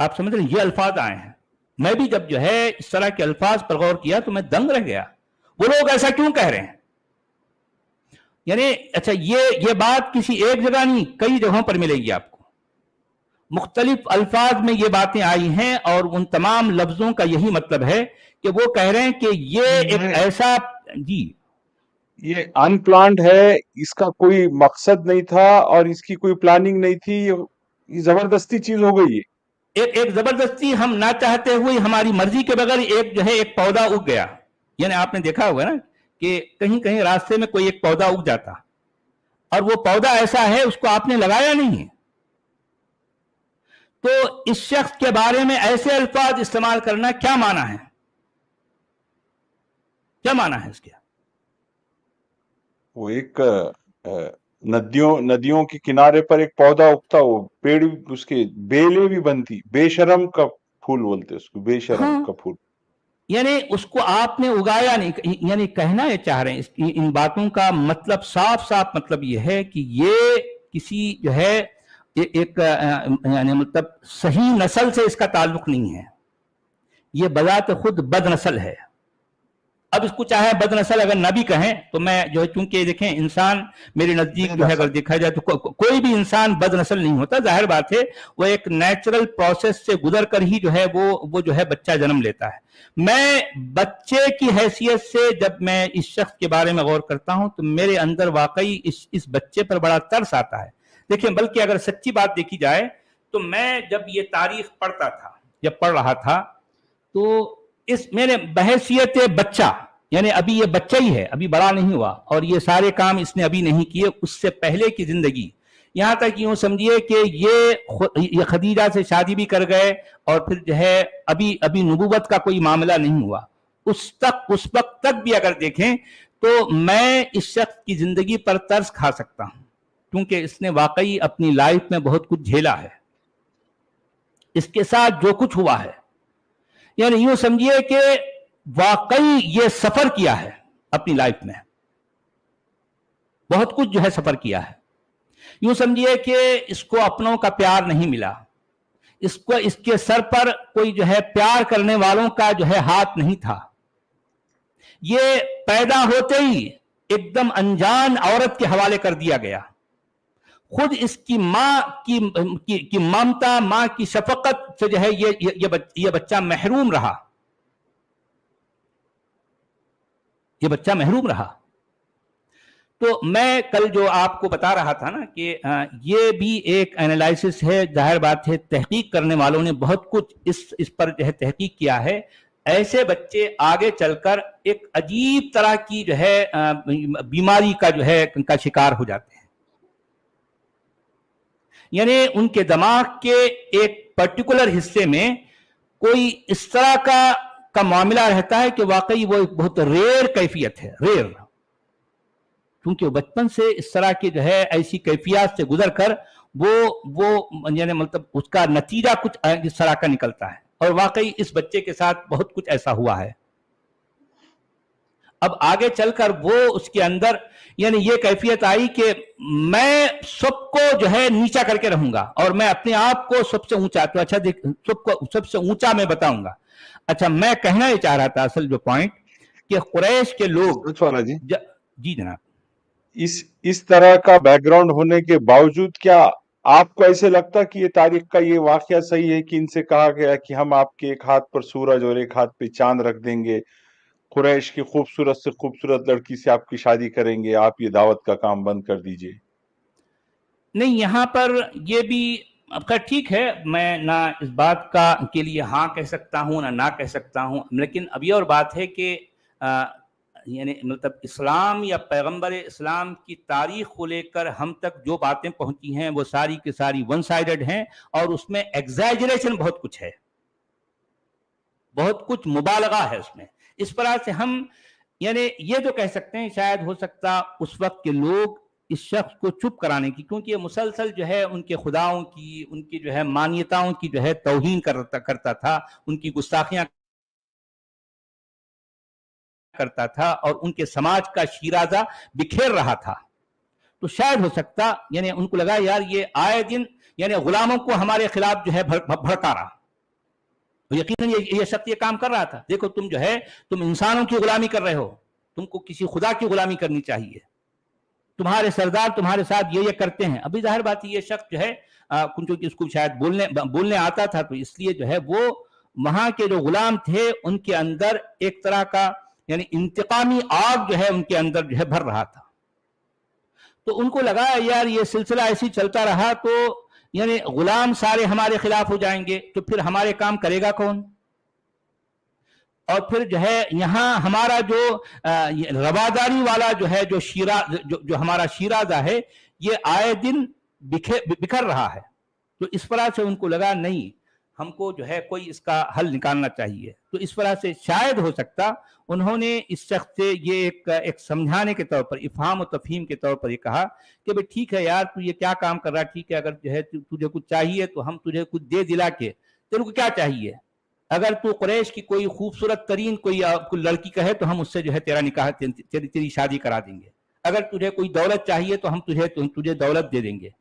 آپ سمجھ رہے ہیں؟ یہ الفاظ آئے ہیں. میں بھی جب جو ہے اس طرح کے الفاظ پر غور کیا تو میں دنگ رہ گیا. وہ لوگ ایسا کیوں کہہ رہے ہیں؟ یعنی اچھا یہ بات کسی ایک جگہ نہیں, کئی جگہوں پر ملے گی آپ کو. مختلف الفاظ میں یہ باتیں آئی ہیں اور ان تمام لفظوں کا یہی مطلب ہے کہ وہ کہہ رہے ہیں کہ یہ ایک ایسا جی یہ ان پلانڈ ہے, اس کا کوئی مقصد نہیں تھا اور اس کی کوئی پلاننگ نہیں تھی, یہ زبردستی چیز ہو گئی ہے. ایک زبردستی ہم نہ چاہتے ہوئے ہماری مرضی کے بغیر ایک جو ہے ایک پودا اگ گیا. یعنی آپ نے دیکھا ہوگا نا کہ کہیں راستے میں کوئی ایک پودا اگ جاتا اور وہ پودا ایسا ہے اس کو آپ نے لگایا نہیں ہے. تو اس شخص کے بارے میں ایسے الفاظ استعمال کرنا کیا معنی ہے؟ کیا معنی ہے اس کے؟ وہ ایک ندیوں کے کنارے پر ایک پودا اگتا, وہ پیڑ اس کے بیلیں بھی بنتی, بے شرم کا پھول بولتے اس کو, بے شرم کا پھول. یعنی اس کو آپ نے اگایا نہیں. یعنی کہنا یہ چاہ رہے ہیں ان باتوں کا مطلب صاف مطلب یہ ہے کہ یہ کسی جو ہے ایک یعنی مطلب صحیح نسل سے اس کا تعلق نہیں ہے. یہ بذات خود بد نسل ہے. اب اس کو چاہے بد نسل اگر نہ بھی کہیں تو میں جو ہے چونکہ دیکھیں انسان میرے نزدیک جو ہے اگر دیکھا جائے تو کوئی بھی انسان بد نسل نہیں ہوتا. ظاہر بات ہے وہ ایک نیچرل پروسیس سے گزر کر ہی جو ہے وہ جو ہے بچہ جنم لیتا ہے. میں بچے کی حیثیت سے جب میں اس شخص کے بارے میں غور کرتا ہوں تو میرے اندر واقعی اس بچے پر بڑا ترس آتا ہے. دیکھیں بلکہ اگر سچی بات دیکھی جائے تو میں جب یہ تاریخ پڑھتا تھا, جب پڑھ رہا تھا تو اس میرے بحیثیت بچہ, یعنی ابھی یہ بچہ ہی ہے, ابھی بڑا نہیں ہوا اور یہ سارے کام اس نے ابھی نہیں کیے, اس سے پہلے کی زندگی, یہاں تک یوں سمجھیے کہ یہ خدیجہ سے شادی بھی کر گئے اور پھر جو ہے ابھی نبوت کا کوئی معاملہ نہیں ہوا. اس وقت تک بھی اگر دیکھیں تو میں اس شخص کی زندگی پر ترس کھا سکتا ہوں کیونکہ اس نے واقعی اپنی لائف میں بہت کچھ جھیلا ہے. اس کے ساتھ جو کچھ ہوا ہے, یعنی یوں سمجھیے کہ واقعی یہ سفر کیا ہے اپنی لائف میں, بہت کچھ جو ہے سفر کیا ہے. یوں سمجھیے کہ اس کو اپنوں کا پیار نہیں ملا, اس کے سر پر کوئی جو ہے پیار کرنے والوں کا جو ہے ہاتھ نہیں تھا. یہ پیدا ہوتے ہی ایک دم انجان عورت کے حوالے کر دیا گیا. خود اس کی ماں کی ممتا, ماں کی شفقت سے جو ہے یہ بچہ محروم رہا, یہ بچہ محروم رہا. تو میں کل جو آپ کو بتا رہا تھا نا کہ یہ بھی ایک انالائسس ہے. ظاہر بات ہے تحقیق کرنے والوں نے بہت کچھ اس پر جو ہے تحقیق کیا ہے. ایسے بچے آگے چل کر ایک عجیب طرح کی جو ہے بیماری کا جو ہے کا شکار ہو جاتے ہیں. یعنی ان کے دماغ کے ایک پرٹیکولر حصے میں کوئی اس طرح کا معاملہ رہتا ہے کہ واقعی وہ ایک بہت ریئر کیفیت ہے, ریئر, کیونکہ وہ بچپن سے اس طرح کے جو ہے ایسی کیفیات سے گزر کر वो यानी मतलब उसका नतीजा कुछ इस तरह का निकलता है। और वाकई इस बच्चे के साथ बहुत कुछ ऐसा हुआ है। अब आगे चलकर वो उसके अंदर यानी ये कैफियत आई कि मैं सबको जो है नीचा करके रहूंगा और मैं अपने आप को सबसे ऊंचा, तो अच्छा देख, सबको सबसे ऊंचा मैं बताऊंगा। अच्छा, मैं कहना ये चाह रहा था असल जो पॉइंट कि कुरैश के लोग वाला जी, जी जनाब, इस तरह का बैकग्राउंड होने के बावजूद क्या आपको ऐसे लगता कि ये तारीख का ये वाकया सही है कि इनसे कहा गया कि हम आपके एक हाथ पर सूरज और एक हाथ पे चांद रख देंगे, कुरैश की खूबसूरत से खूबसूरत लड़की से आपकी शादी करेंगे, आप ये दावत का काम बंद कर दीजिए? नहीं, यहां पर ये भी आपका ठीक है, मैं ना इस बात का के लिए हाँ कह सकता हूँ ना कह सकता हूँ, लेकिन अब ये और बात है कि यानी मतलब इस्लाम या पैगंबर इस्लाम की तारीख को लेकर हम तक जो बातें पहुंची हैं वो सारी की सारी वन साइडेड हैं और उसमें एग्जैजरेशन बहुत कुछ है, बहुत कुछ मुबालगा है उसमें। इस तरह से हम यानी ये तो कह सकते हैं शायद हो सकता उस वक्त के लोग इस शख्स को चुप कराने की, क्योंकि ये मुसलसल जो है उनके खुदाओं की, उनकी जो है मान्यताओं की जो है तौहीन करता था, उनकी गुस्ताखियां करता था और उनके समाज का शीराजा बिखेर रहा था। तो शायद हो सकता यानी उनको लगा यार ये आए दिन यानी गुलामों को हमारे खिलाफ जो है भड़का रहा। तो यकीनन ये शख्स ये काम कर रहा था, देखो तुम जो है तुम इंसानों की गुलामी कर रहे हो, तुमको किसी खुदा की गुलामी करनी चाहिए, तुम्हारे सरदार तुम्हारे साथ ये करते हैं। अभी जाहिर बात है ये शख्स जो है क्योंकि उसको शायद बोलने आता था, तो इसलिए जो है वो वहां के जो गुलाम थे उनके अंदर एक तरह का यानी इंतकामी आग जो है उनके अंदर जो है भर रहा था। तो उनको लगा यार ये सिलसिला ऐसे ही चलता रहा तो यानी गुलाम सारे हमारे खिलाफ हो जाएंगे, तो फिर हमारे काम करेगा कौन? और फिर जो है यहाँ हमारा जो रवादारी वाला जो है जो हमारा शीराजा है ये आए दिन बिखर रहा है। तो इस तरह से उनको लगा नहीं, हमको जो है कोई इसका हल निकालना चाहिए। तो इस तरह से शायद हो सकता उन्होंने इस शख्स से ये एक समझाने के तौर पर, इफ़हाम और तफहीम के तौर पर ये कहा कि भाई ठीक है यार तू ये क्या काम कर रहा है, ठीक है अगर जो है तुझे कुछ चाहिए तो हम तुझे कुछ दे दिला के, तेरे को क्या चाहिए? अगर तू कुरैश की कोई खूबसूरत तरीन कोई लड़की कहे तो हम उससे जो है तेरा निकाह तेरी शादी करा देंगे। अगर तुझे कोई दौलत चाहिए तो हम तुझे दौलत दे देंगे।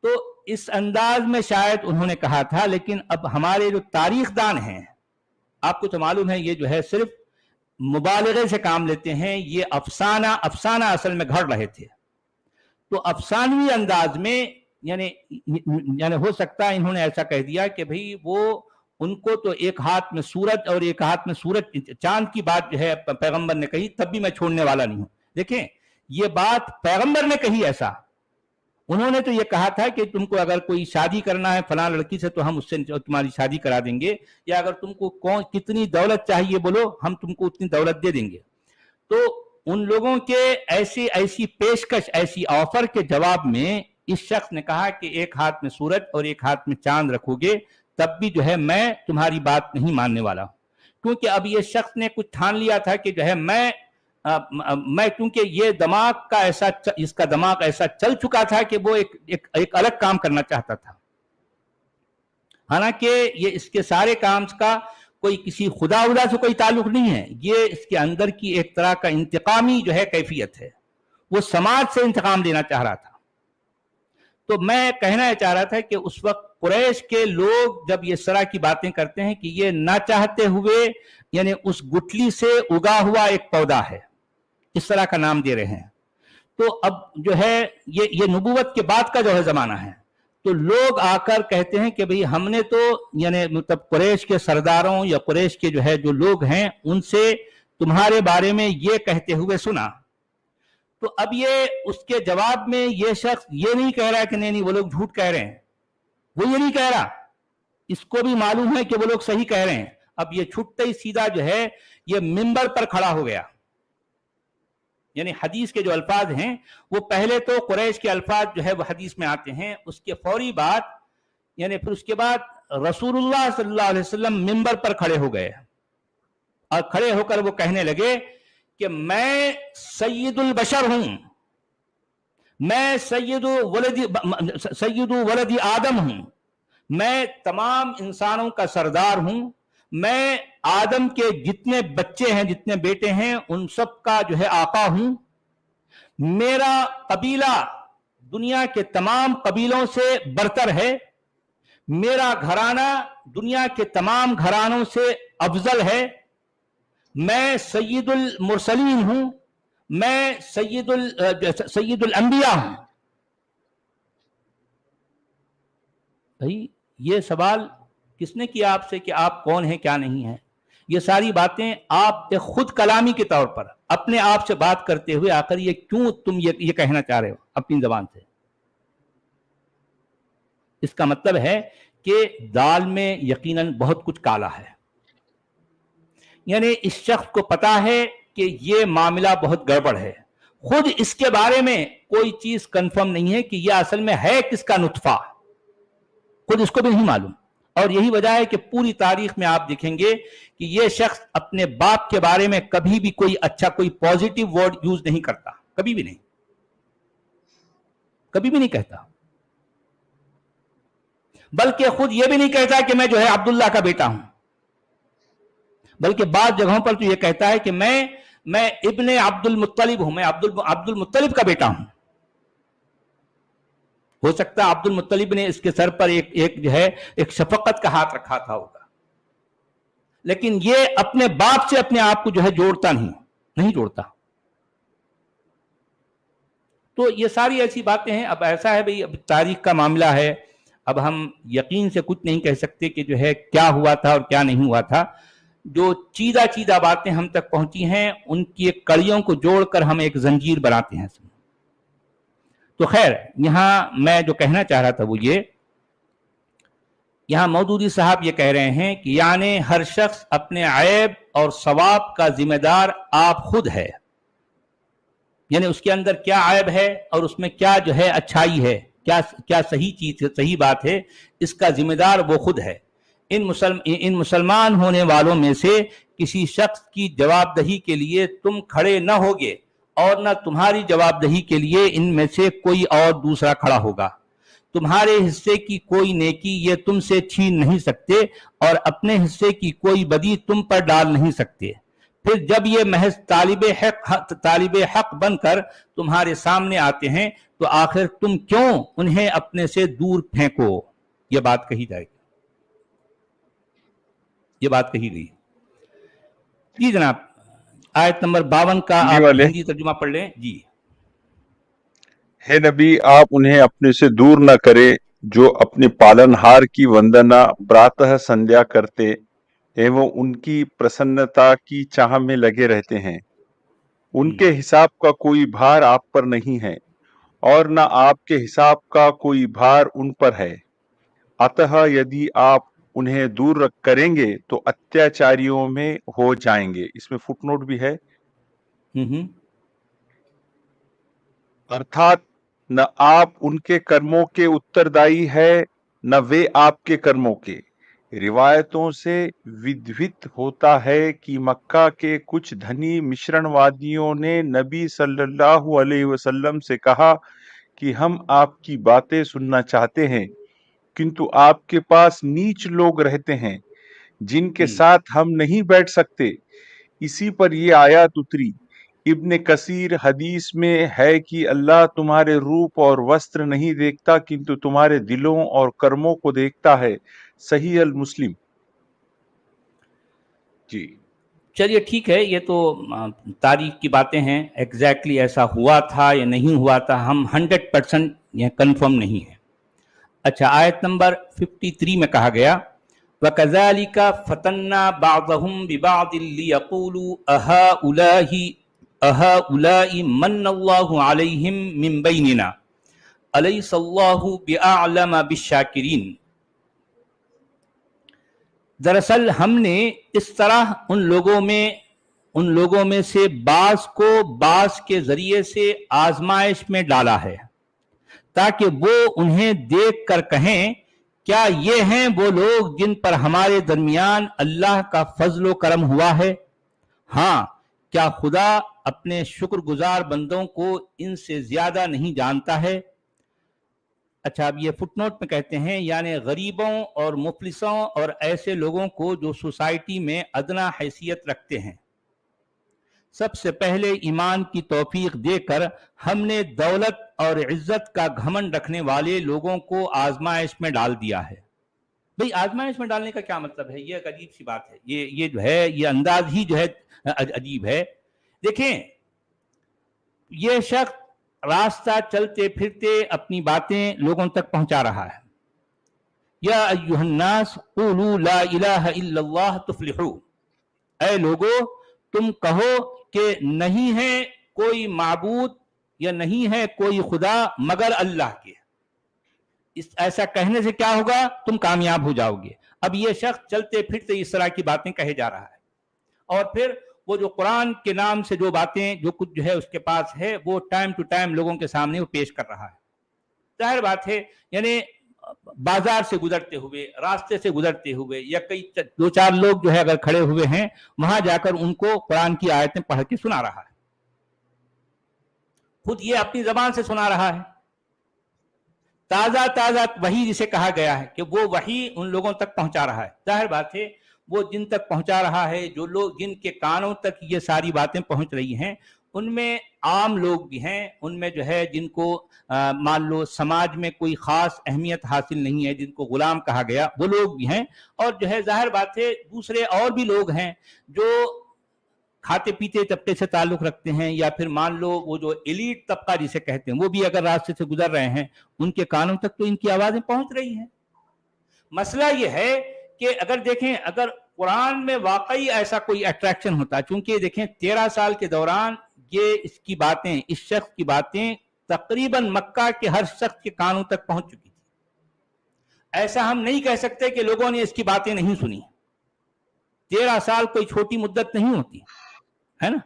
तो इस अंदाज में शायद उन्होंने कहा था। लेकिन अब हमारे जो तारीखदान हैं, आपको तो मालूम है ये जो है सिर्फ मुबालगे से काम लेते हैं, ये अफसाना असल में घड़ रहे थे। तो अफसानवी अंदाज में यानी हो सकता है इन्होंने ऐसा कह दिया कि भाई वो उनको तो एक हाथ में सूरज और एक हाथ में सूरज चांद की बात जो है पैगंबर ने कही, तब भी मैं छोड़ने वाला नहीं हूं। देखें ये बात पैगंबर ने कही, ऐसा उन्होंने तो ये कहा था कि तुमको अगर कोई शादी करना है फलां लड़की से तो हम उससे तुम्हारी शादी करा देंगे, या अगर तुमको कितनी दौलत चाहिए बोलो हम तुमको उतनी दौलत दे देंगे। तो उन लोगों के ऐसी पेशकश, ऐसी ऑफर के जवाब में इस शख्स ने कहा कि एक हाथ में सूरज और एक हाथ में चांद रखोगे तब भी जो है मैं तुम्हारी बात नहीं मानने वाला। क्योंकि अब ये शख्स ने कुछ ठान लिया था कि जो है मैं क्योंकि ये दिमाग का इसका दिमाग ऐसा चल चुका था कि वो एक अलग काम करना चाहता था। हालांकि ये इसके सारे काम का कोई किसी खुदा उदा से कोई ताल्लुक नहीं है, ये इसके अंदर की एक तरह का इंतकामी जो है कैफियत है, वो समाज से इंतकाम लेना चाह रहा था। तो मैं कहना चाह रहा था कि उस वक्त कुरैश के लोग जब ये तरह की बातें करते हैं कि ये ना चाहते हुए यानी उस गुठली से उगा हुआ एक पौधा है, इस तरह का नाम दे रहे हैं। तो अब जो है ये नबूवत के बाद का जो है जमाना है, तो लोग आकर कहते हैं कि भाई हमने तो यानी मतलब कुरैश के सरदारों या कुरैश के जो है जो लोग हैं उनसे तुम्हारे बारे में ये कहते हुए सुना। तो अब ये उसके जवाब में ये शख्स ये नहीं कह रहा है कि नहीं वो लोग झूठ कह रहे हैं, वो ये नहीं कह रहा, इसको भी मालूम है कि वो लोग सही कह रहे हैं। अब ये छुट्टे ही सीधा जो है ये मिंबर पर खड़ा हो गया। यानी हदीस के जो अल्फाज हैं वो पहले तो कुरैश के अल्फाज जो है वो हदीस में आते हैं, उसके फौरी बाद यानी फिर उसके बाद रसूलुल्लाह सल्लल्लाहु अलैहि वसल्लम मिंबर पर खड़े हो गए और खड़े होकर वो कहने लगे कि मैं सय्यदुल बशर हूं, मैं सैयदु वलदी आदम हूं, मैं तमाम इंसानों का सरदार हूं, मैं आदम के जितने बच्चे हैं, जितने बेटे हैं, उन सब का जो है आका हूं। मेरा कबीला दुनिया के तमाम कबीलों से बरतर है, मेरा घराना दुनिया के तमाम घरानों से अफजल है, मैं सैयदुल मुरसलीन हूं, मैं सैयदुल अंबिया हूं। भाई ये सवाल किसने किया आपसे कि आप कौन हैं क्या नहीं हैं? ये सारी बातें आप एक खुद कलामी के तौर पर अपने आप से बात करते हुए आकर ये क्यों तुम ये कहना चाह रहे हो अपनी जबान से? इसका मतलब है कि दाल में यकीनन बहुत कुछ काला है। यानी इस शख्स को पता है कि ये मामला बहुत गड़बड़ है, खुद इसके बारे में कोई चीज कंफर्म नहीं है कि यह असल में है किसका नुत्फा, खुद इसको भी नहीं मालूम। और यही वजह है कि पूरी तारीख में आप देखेंगे कि यह शख्स अपने बाप के बारे में कभी भी कोई अच्छा, कोई पॉजिटिव वर्ड यूज नहीं करता, कभी भी नहीं, कभी भी नहीं कहता। बल्कि खुद यह भी नहीं कहता कि मैं जो है अब्दुल्ला का बेटा हूं, बल्कि बाद जगहों पर तो यह कहता है कि मैं इब्ने अब्दुल मुत्तलिब हूं, मैं अब्दुल मुत्तलिब का बेटा हूं। हो सकता है अब्दुल मुत्तलिब ने इसके सर पर एक जो है एक शफकत का हाथ रखा था होगा, लेकिन ये अपने बाप से अपने आप को जो है जोड़ता नहीं जोड़ता। तो ये सारी ऐसी बातें हैं। अब ऐसा है भाई, अब तारीख का मामला है, अब हम यकीन से कुछ नहीं कह सकते कि जो है क्या हुआ था और क्या नहीं हुआ था। जो चीदा बातें हम तक पहुंची हैं, उनकी एक कड़ियों को जोड़कर हम एक जंजीर बनाते हैं। तो खैर, यहां मैं जो कहना चाह रहा था वो ये, यहां मौदूदी साहब ये कह रहे हैं कि यानी हर शख्स अपने ऐब और सवाब का जिम्मेदार आप खुद है। यानी उसके अंदर क्या ऐब है और उसमें क्या जो है अच्छाई है, क्या सही चीज है, सही बात है, इसका जिम्मेदार वो खुद है। इन मुसलमान होने वालों में से किसी शख्स की जवाबदही के लिए तुम खड़े न होगे और न तुम्हारी जवाबदही के लिए इनमें से कोई और दूसरा खड़ा होगा। तुम्हारे हिस्से की कोई नेकी ये तुमसे छीन नहीं सकते और अपने हिस्से की कोई बदी तुम पर डाल नहीं सकते। फिर जब ये महज तालिब हक बनकर तुम्हारे सामने आते हैं तो आखिर तुम क्यों उन्हें अपने से दूर फेंको? ये बात कही जाएगी, ये बात कही गई। जी जनाब, आयत नंबर 52 का आप हिंदी तर्जुमा पढ़ लें जी। हे नबी, आप उन्हें अपने से दूर न करें जो अपने पालनहार की वंदना प्रातः संध्या करते एवं उनकी प्रसन्नता की चाह में लगे रहते हैं। उनके हिसाब का कोई भार आप पर नहीं है और न आपके हिसाब का कोई भार उन पर है। अतः यदि आप उन्हें दूर करेंगे तो अत्याचारियों में हो जाएंगे। इसमें फुटनोट भी है। अर्थात न आप उनके कर्मों के उत्तरदायी है न वे आपके कर्मों के। रिवायतों से विदित होता है कि मक्का के कुछ धनी मिश्रणवादियों ने नबी सल्लल्लाहु अलैहि वसल्लम से कहा कि हम आपकी बातें सुनना चाहते हैं, किंतु आपके पास नीच लोग रहते हैं जिनके साथ हम नहीं बैठ सकते। इसी पर ये आयत उतरी। इब्ने कसीर हदीस में है कि अल्लाह तुम्हारे रूप और वस्त्र नहीं देखता किंतु तुम्हारे दिलों और कर्मों को देखता है। सही अल मुस्लिम। जी चलिए ठीक है, ये तो तारीख की बातें हैं, एग्जैक्टली ऐसा हुआ था या नहीं हुआ था हम 100% यह कंफर्म नहीं है। अच्छा, आयत नंबर 53 में कहा गया वकज़ालिका फतन्ना बाज़हुम बिबाज़िल लियक़ूलू अहाउलाई मन्नल्लाहु अलैहिम मिन बैनिना अलैहिस्सल्लाहु बिअअलम बिश्शाकिरीन। दरअसल हमने इस तरह उन लोगों में से बास को बास के जरिए से आजमाइश में डाला है ताकि वो उन्हें देख कर कहें क्या ये हैं वो लोग जिन पर हमारे दरमियान अल्लाह का फजलो करम हुआ है? हाँ, क्या खुदा अपने शुक्रगुजार बंदों को इनसे ज्यादा नहीं जानता है? अच्छा, अब ये फुटनोट में कहते हैं यानी गरीबों और मुफलिसों और ऐसे लोगों को जो सोसाइटी में अदना हैसियत रखते हैं, सबसे पहले ईमान की तौफीक देकर हमने दौलत और इज्जत का घमंड रखने वाले लोगों को आजमाइश में डाल दिया है। भाई, आजमाइश में डालने का क्या मतलब है? ये एक अजीब सी बात है। ये जो है, ये अंदाज ही जो है अजीब है। देखें, ये शख्स रास्ता चलते फिरते अपनी बातें लोगों तक पहुंचा रहा है। या अय्युहन्नास क़ूलू ला इलाहा इल्लल्लाह तुफ्लिहू, ऐ लोगो तुम कहो कि नहीं है कोई माबूद या नहीं है कोई खुदा मगर अल्लाह के। ऐसा कहने से क्या होगा? तुम कामयाब हो जाओगे। अब ये शख्स चलते फिरते इस तरह की बातें कहे जा रहा है, और फिर वो जो कुरान के नाम से जो बातें जो कुछ जो है उसके पास है वो टाइम टू टाइम लोगों के सामने वो पेश कर रहा है। जाहिर बात है, यानी बाजार से गुजरते हुए, रास्ते से गुजरते हुए, या कई दो चार लोग जो है अगर खड़े हुए हैं, वहां जाकर उनको कुरान की आयतें पढ़ के सुना रहा है। खुद ये अपनी जबान से सुना रहा है। ताजा ताजा वही जिसे कहा गया है कि वो वही उन लोगों तक पहुंचा रहा है। जाहिर बात है, वो जिन तक पहुंचा रहा है, जो लोग जिनके कानों तक ये सारी बातें पहुंच रही हैं, उनमें आम लोग भी हैं, उनमें जो है जिनको मान लो समाज में कोई खास अहमियत हासिल नहीं है, जिनको गुलाम कहा गया, वो लोग भी हैं। और जो है जाहिर बात है, दूसरे और भी लोग हैं जो खाते पीते तबके से ताल्लुक रखते हैं, या फिर मान लो वो जो एलीट तबका जिसे कहते हैं, वो भी अगर रास्ते से गुजर रहे हैं, उनके कानों तक तो इनकी आवाजें पहुंच रही हैं। मसला ये है कि अगर देखें, अगर कुरान में वाकई ऐसा कोई अट्रैक्शन होता, चूंकि देखें 13 साल के दौरान ये इसकी बातें, इस शख्स की बातें तकरीबन मक्का के हर शख्स के कानों तक पहुंच चुकी थी। ऐसा हम नहीं कह सकते कि लोगों ने इसकी बातें नहीं सुनी। 13 साल कोई छोटी मुद्दत नहीं होती है ना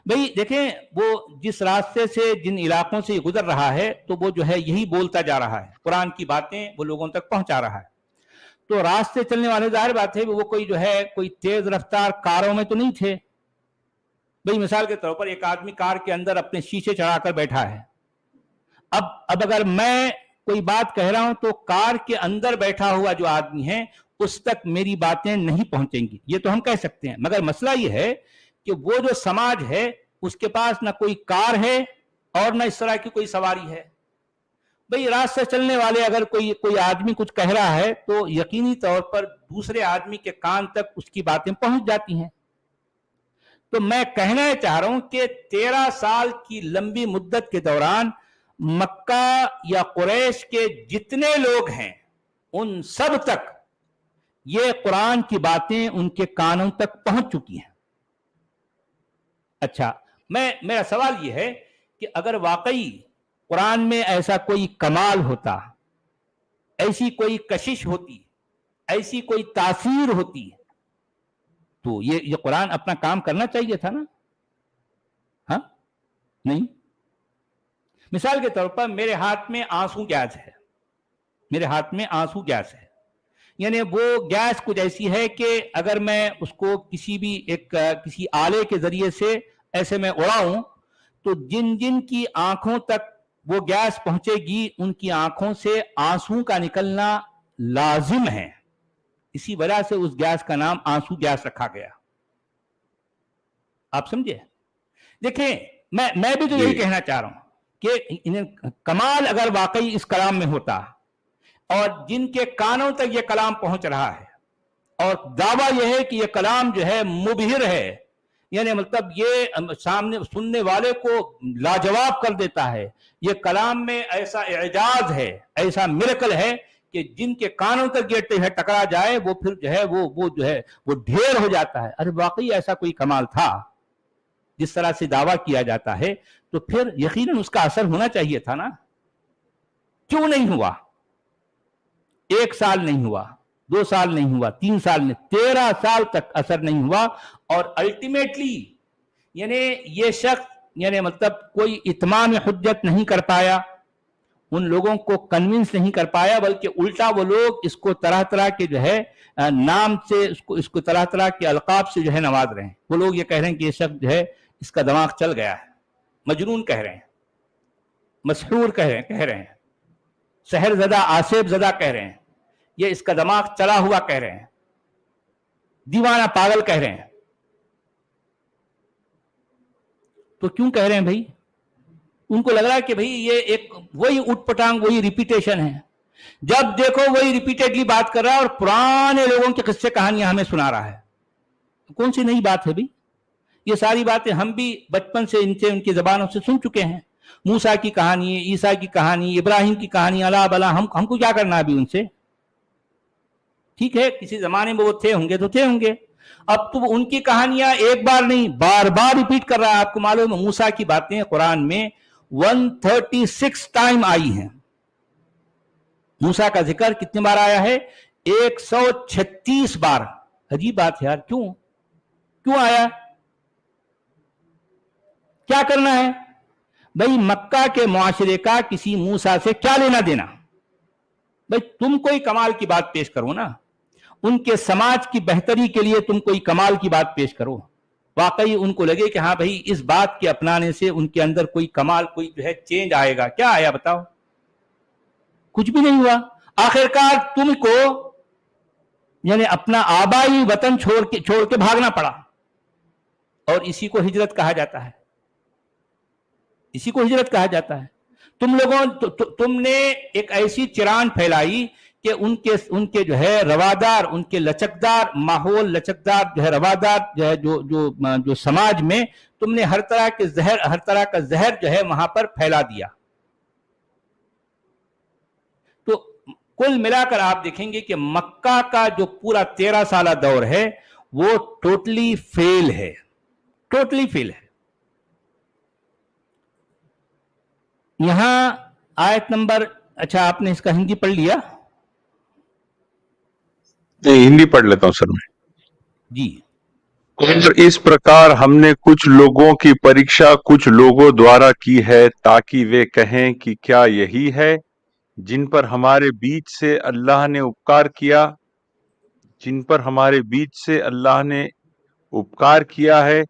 भाई। देखें, वो जिस रास्ते से, जिन इलाकों से गुजर रहा है, तो वो जो है यही बोलता जा रहा है, कुरान की बातें वो लोगों तक पहुंचा रहा है। तो रास्ते चलने वाले, जाहिर बात है वो कोई जो है कोई तेज रफ्तार कारों में तो नहीं थे भाई। मिसाल के तौर पर एक आदमी कार के अंदर अपने शीशे चढ़ाकर बैठा है। अब अगर मैं कोई बात कह रहा हूं तो कार के अंदर बैठा हुआ जो आदमी है उस तक मेरी बातें नहीं पहुंचेंगी, ये तो हम कह सकते हैं। मगर मसला ये है कि वो जो समाज है उसके पास ना कोई कार है और ना इस तरह की कोई सवारी है। भाई, रास्ते चलने वाले अगर कोई आदमी कुछ कह रहा है तो यकीनी तौर पर दूसरे आदमी के कान तक उसकी बातें पहुंच जाती हैं। तो मैं कहना चाह रहा हूं कि 13 साल की लंबी मुद्दत के दौरान मक्का या कुरैश के जितने लोग हैं उन सब तक ये कुरान की बातें उनके कानों तक पहुंच चुकी हैं। अच्छा, मेरा सवाल यह है कि अगर वाकई कुरान में ऐसा कोई कमाल होता, ऐसी कोई कशिश होती, ऐसी कोई तासीर होती, तो ये कुरान अपना काम करना चाहिए था ना? हाँ, नहीं। मिसाल के तौर पर मेरे हाथ में आंसू गैस है, मेरे हाथ में आंसू गैस है, यानी वो गैस कुछ ऐसी है कि अगर मैं उसको किसी आले के जरिए से ऐसे में उड़ाऊं तो जिन जिन की आंखों तक वो गैस पहुंचेगी उनकी आंखों से आंसू का निकलना लाजिम है। इसी वजह से उस गैस का नाम आंसू गैस रखा गया। आप समझे? देखें, मैं भी तो यही कहना चाह रहा हूं कि कमाल अगर वाकई इस कलाम में होता और जिनके कानों तक ये कलाम पहुंच रहा है, और दावा यह है कि ये कलाम जो है मुबहिर है, यानी मतलब ये सामने सुनने वाले को लाजवाब कर देता है, ये कलाम में ऐसा एजाज है, ऐसा मिरेकल है कि जिनके कानों तक ये टकरा जाए वो फिर जो है वो जो है वो ढेर हो जाता है। अरे वाकई ऐसा कोई कमाल था जिस तरह से दावा किया जाता है, तो फिर यकीनन उसका असर होना चाहिए था ना। क्यों नहीं हुआ? 1 साल नहीं हुआ, 2 साल नहीं हुआ, 3 साल नहीं, 13 साल तक असर नहीं हुआ। और अल्टीमेटली यानी ये शख्स यानी मतलब कोई इत्माम हुज्जत नहीं कर पाया, उन लोगों को कन्विंस नहीं कर पाया, बल्कि उल्टा वो लोग इसको तरह तरह के जो है नाम से इसको तरह तरह के अलकाब से जो है नवाज रहे हैं। वो लोग ये कह रहे हैं कि ये शख्स जो है इसका दिमाग चल गया है, मजनून कह रहे हैं, मसहूर कह रहे हैं, सहर ज़दा आसेब ज़दा कह रहे हैं, ये इसका दिमाग चला हुआ कह रहे हैं, दीवाना पागल कह रहे हैं। तो क्यों कह रहे हैं भाई? उनको लग रहा है कि भाई ये एक वही उटपटांग, वही रिपीटेशन है। जब देखो वही रिपीटेडली बात कर रहा है और पुराने लोगों के किस्से कहानियां हमें सुना रहा है। कौन सी नई बात है भाई? ये सारी बातें हम भी बचपन से इनसे, उनकी जबानों से सुन चुके हैं। मूसा की कहानी, ईसा की कहानी, इब्राहिम की कहानी, अला बला, हमको क्या करना अभी उनसे? ठीक है, किसी जमाने में वो थे होंगे तो थे होंगे। अब तो उनकी कहानियां एक बार नहीं बार बार रिपीट कर रहा है। आपको मालूम है मूसा की बातें कुरान में 136 टाइम आई हैं। मूसा का जिक्र कितनी बार आया है? 136 बार। अजीब बात है यार, क्यों आया? क्या करना है भाई? मक्का के मुआशरे का किसी मूसा से क्या लेना देना? भाई तुम कोई कमाल की बात पेश करो ना, उनके समाज की बेहतरी के लिए तुम कोई कमाल की बात पेश करो। वाकई उनको लगे कि हाँ भाई इस बात के अपनाने से उनके अंदर कोई कमाल, कोई जो है चेंज आएगा। क्या आया बताओ? कुछ भी नहीं हुआ। आखिरकार तुमको यानी अपना आबाई वतन छोड़ के भागना पड़ा, और इसी को हिजरत कहा जाता है। इसी को हिजरत कहा जाता है। तुम लोगों तुमने एक ऐसी चिरान फैलाई कि उनके जो है रवादार, उनके लचकदार माहौल, लचकदार जो है रवादार जो है जो समाज में तुमने हर तरह का जहर जो है वहां पर फैला दिया। तो कुल मिलाकर आप देखेंगे कि मक्का का जो पूरा 13 साला दौर है वो टोटली फेल है, टोटली फेल है। यहां आयत नंबर, अच्छा आपने इसका हिंदी पढ़ लिया? नहीं, हिंदी पढ़ लेता हूं सर मैं जी। तो इस प्रकार हमने कुछ लोगों की परीक्षा कुछ लोगों द्वारा की है, ताकि वे कहें कि क्या यही है जिन पर हमारे बीच से अल्लाह ने उपकार किया, जिन पर हमारे बीच से अल्लाह ने उपकार किया है।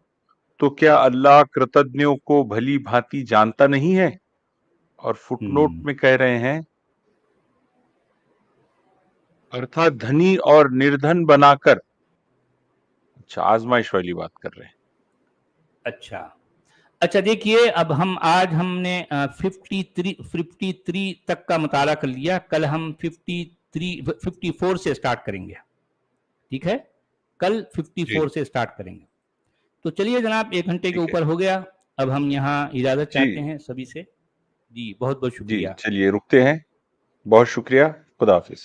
तो क्या अल्लाह कृतज्ञों को भली भांति जानता नहीं है? और फुटनोट में कह रहे हैं अर्थात धनी और निर्धन बनाकर। अच्छा, आजमाइश वाली बात कर रहे हैं। अच्छा देखिए, अब हमने 53 तक का मुताला कर लिया। कल हम 54 से स्टार्ट करेंगे। ठीक है, कल 54 से स्टार्ट करेंगे। तो चलिए जनाब, 1 घंटे के ऊपर हो गया। अब हम यहाँ इजाजत चाहते हैं सभी से। जी बहुत बहुत शुक्रिया। जी चलिए रुकते हैं। बहुत शुक्रिया। खुदा हाफिज।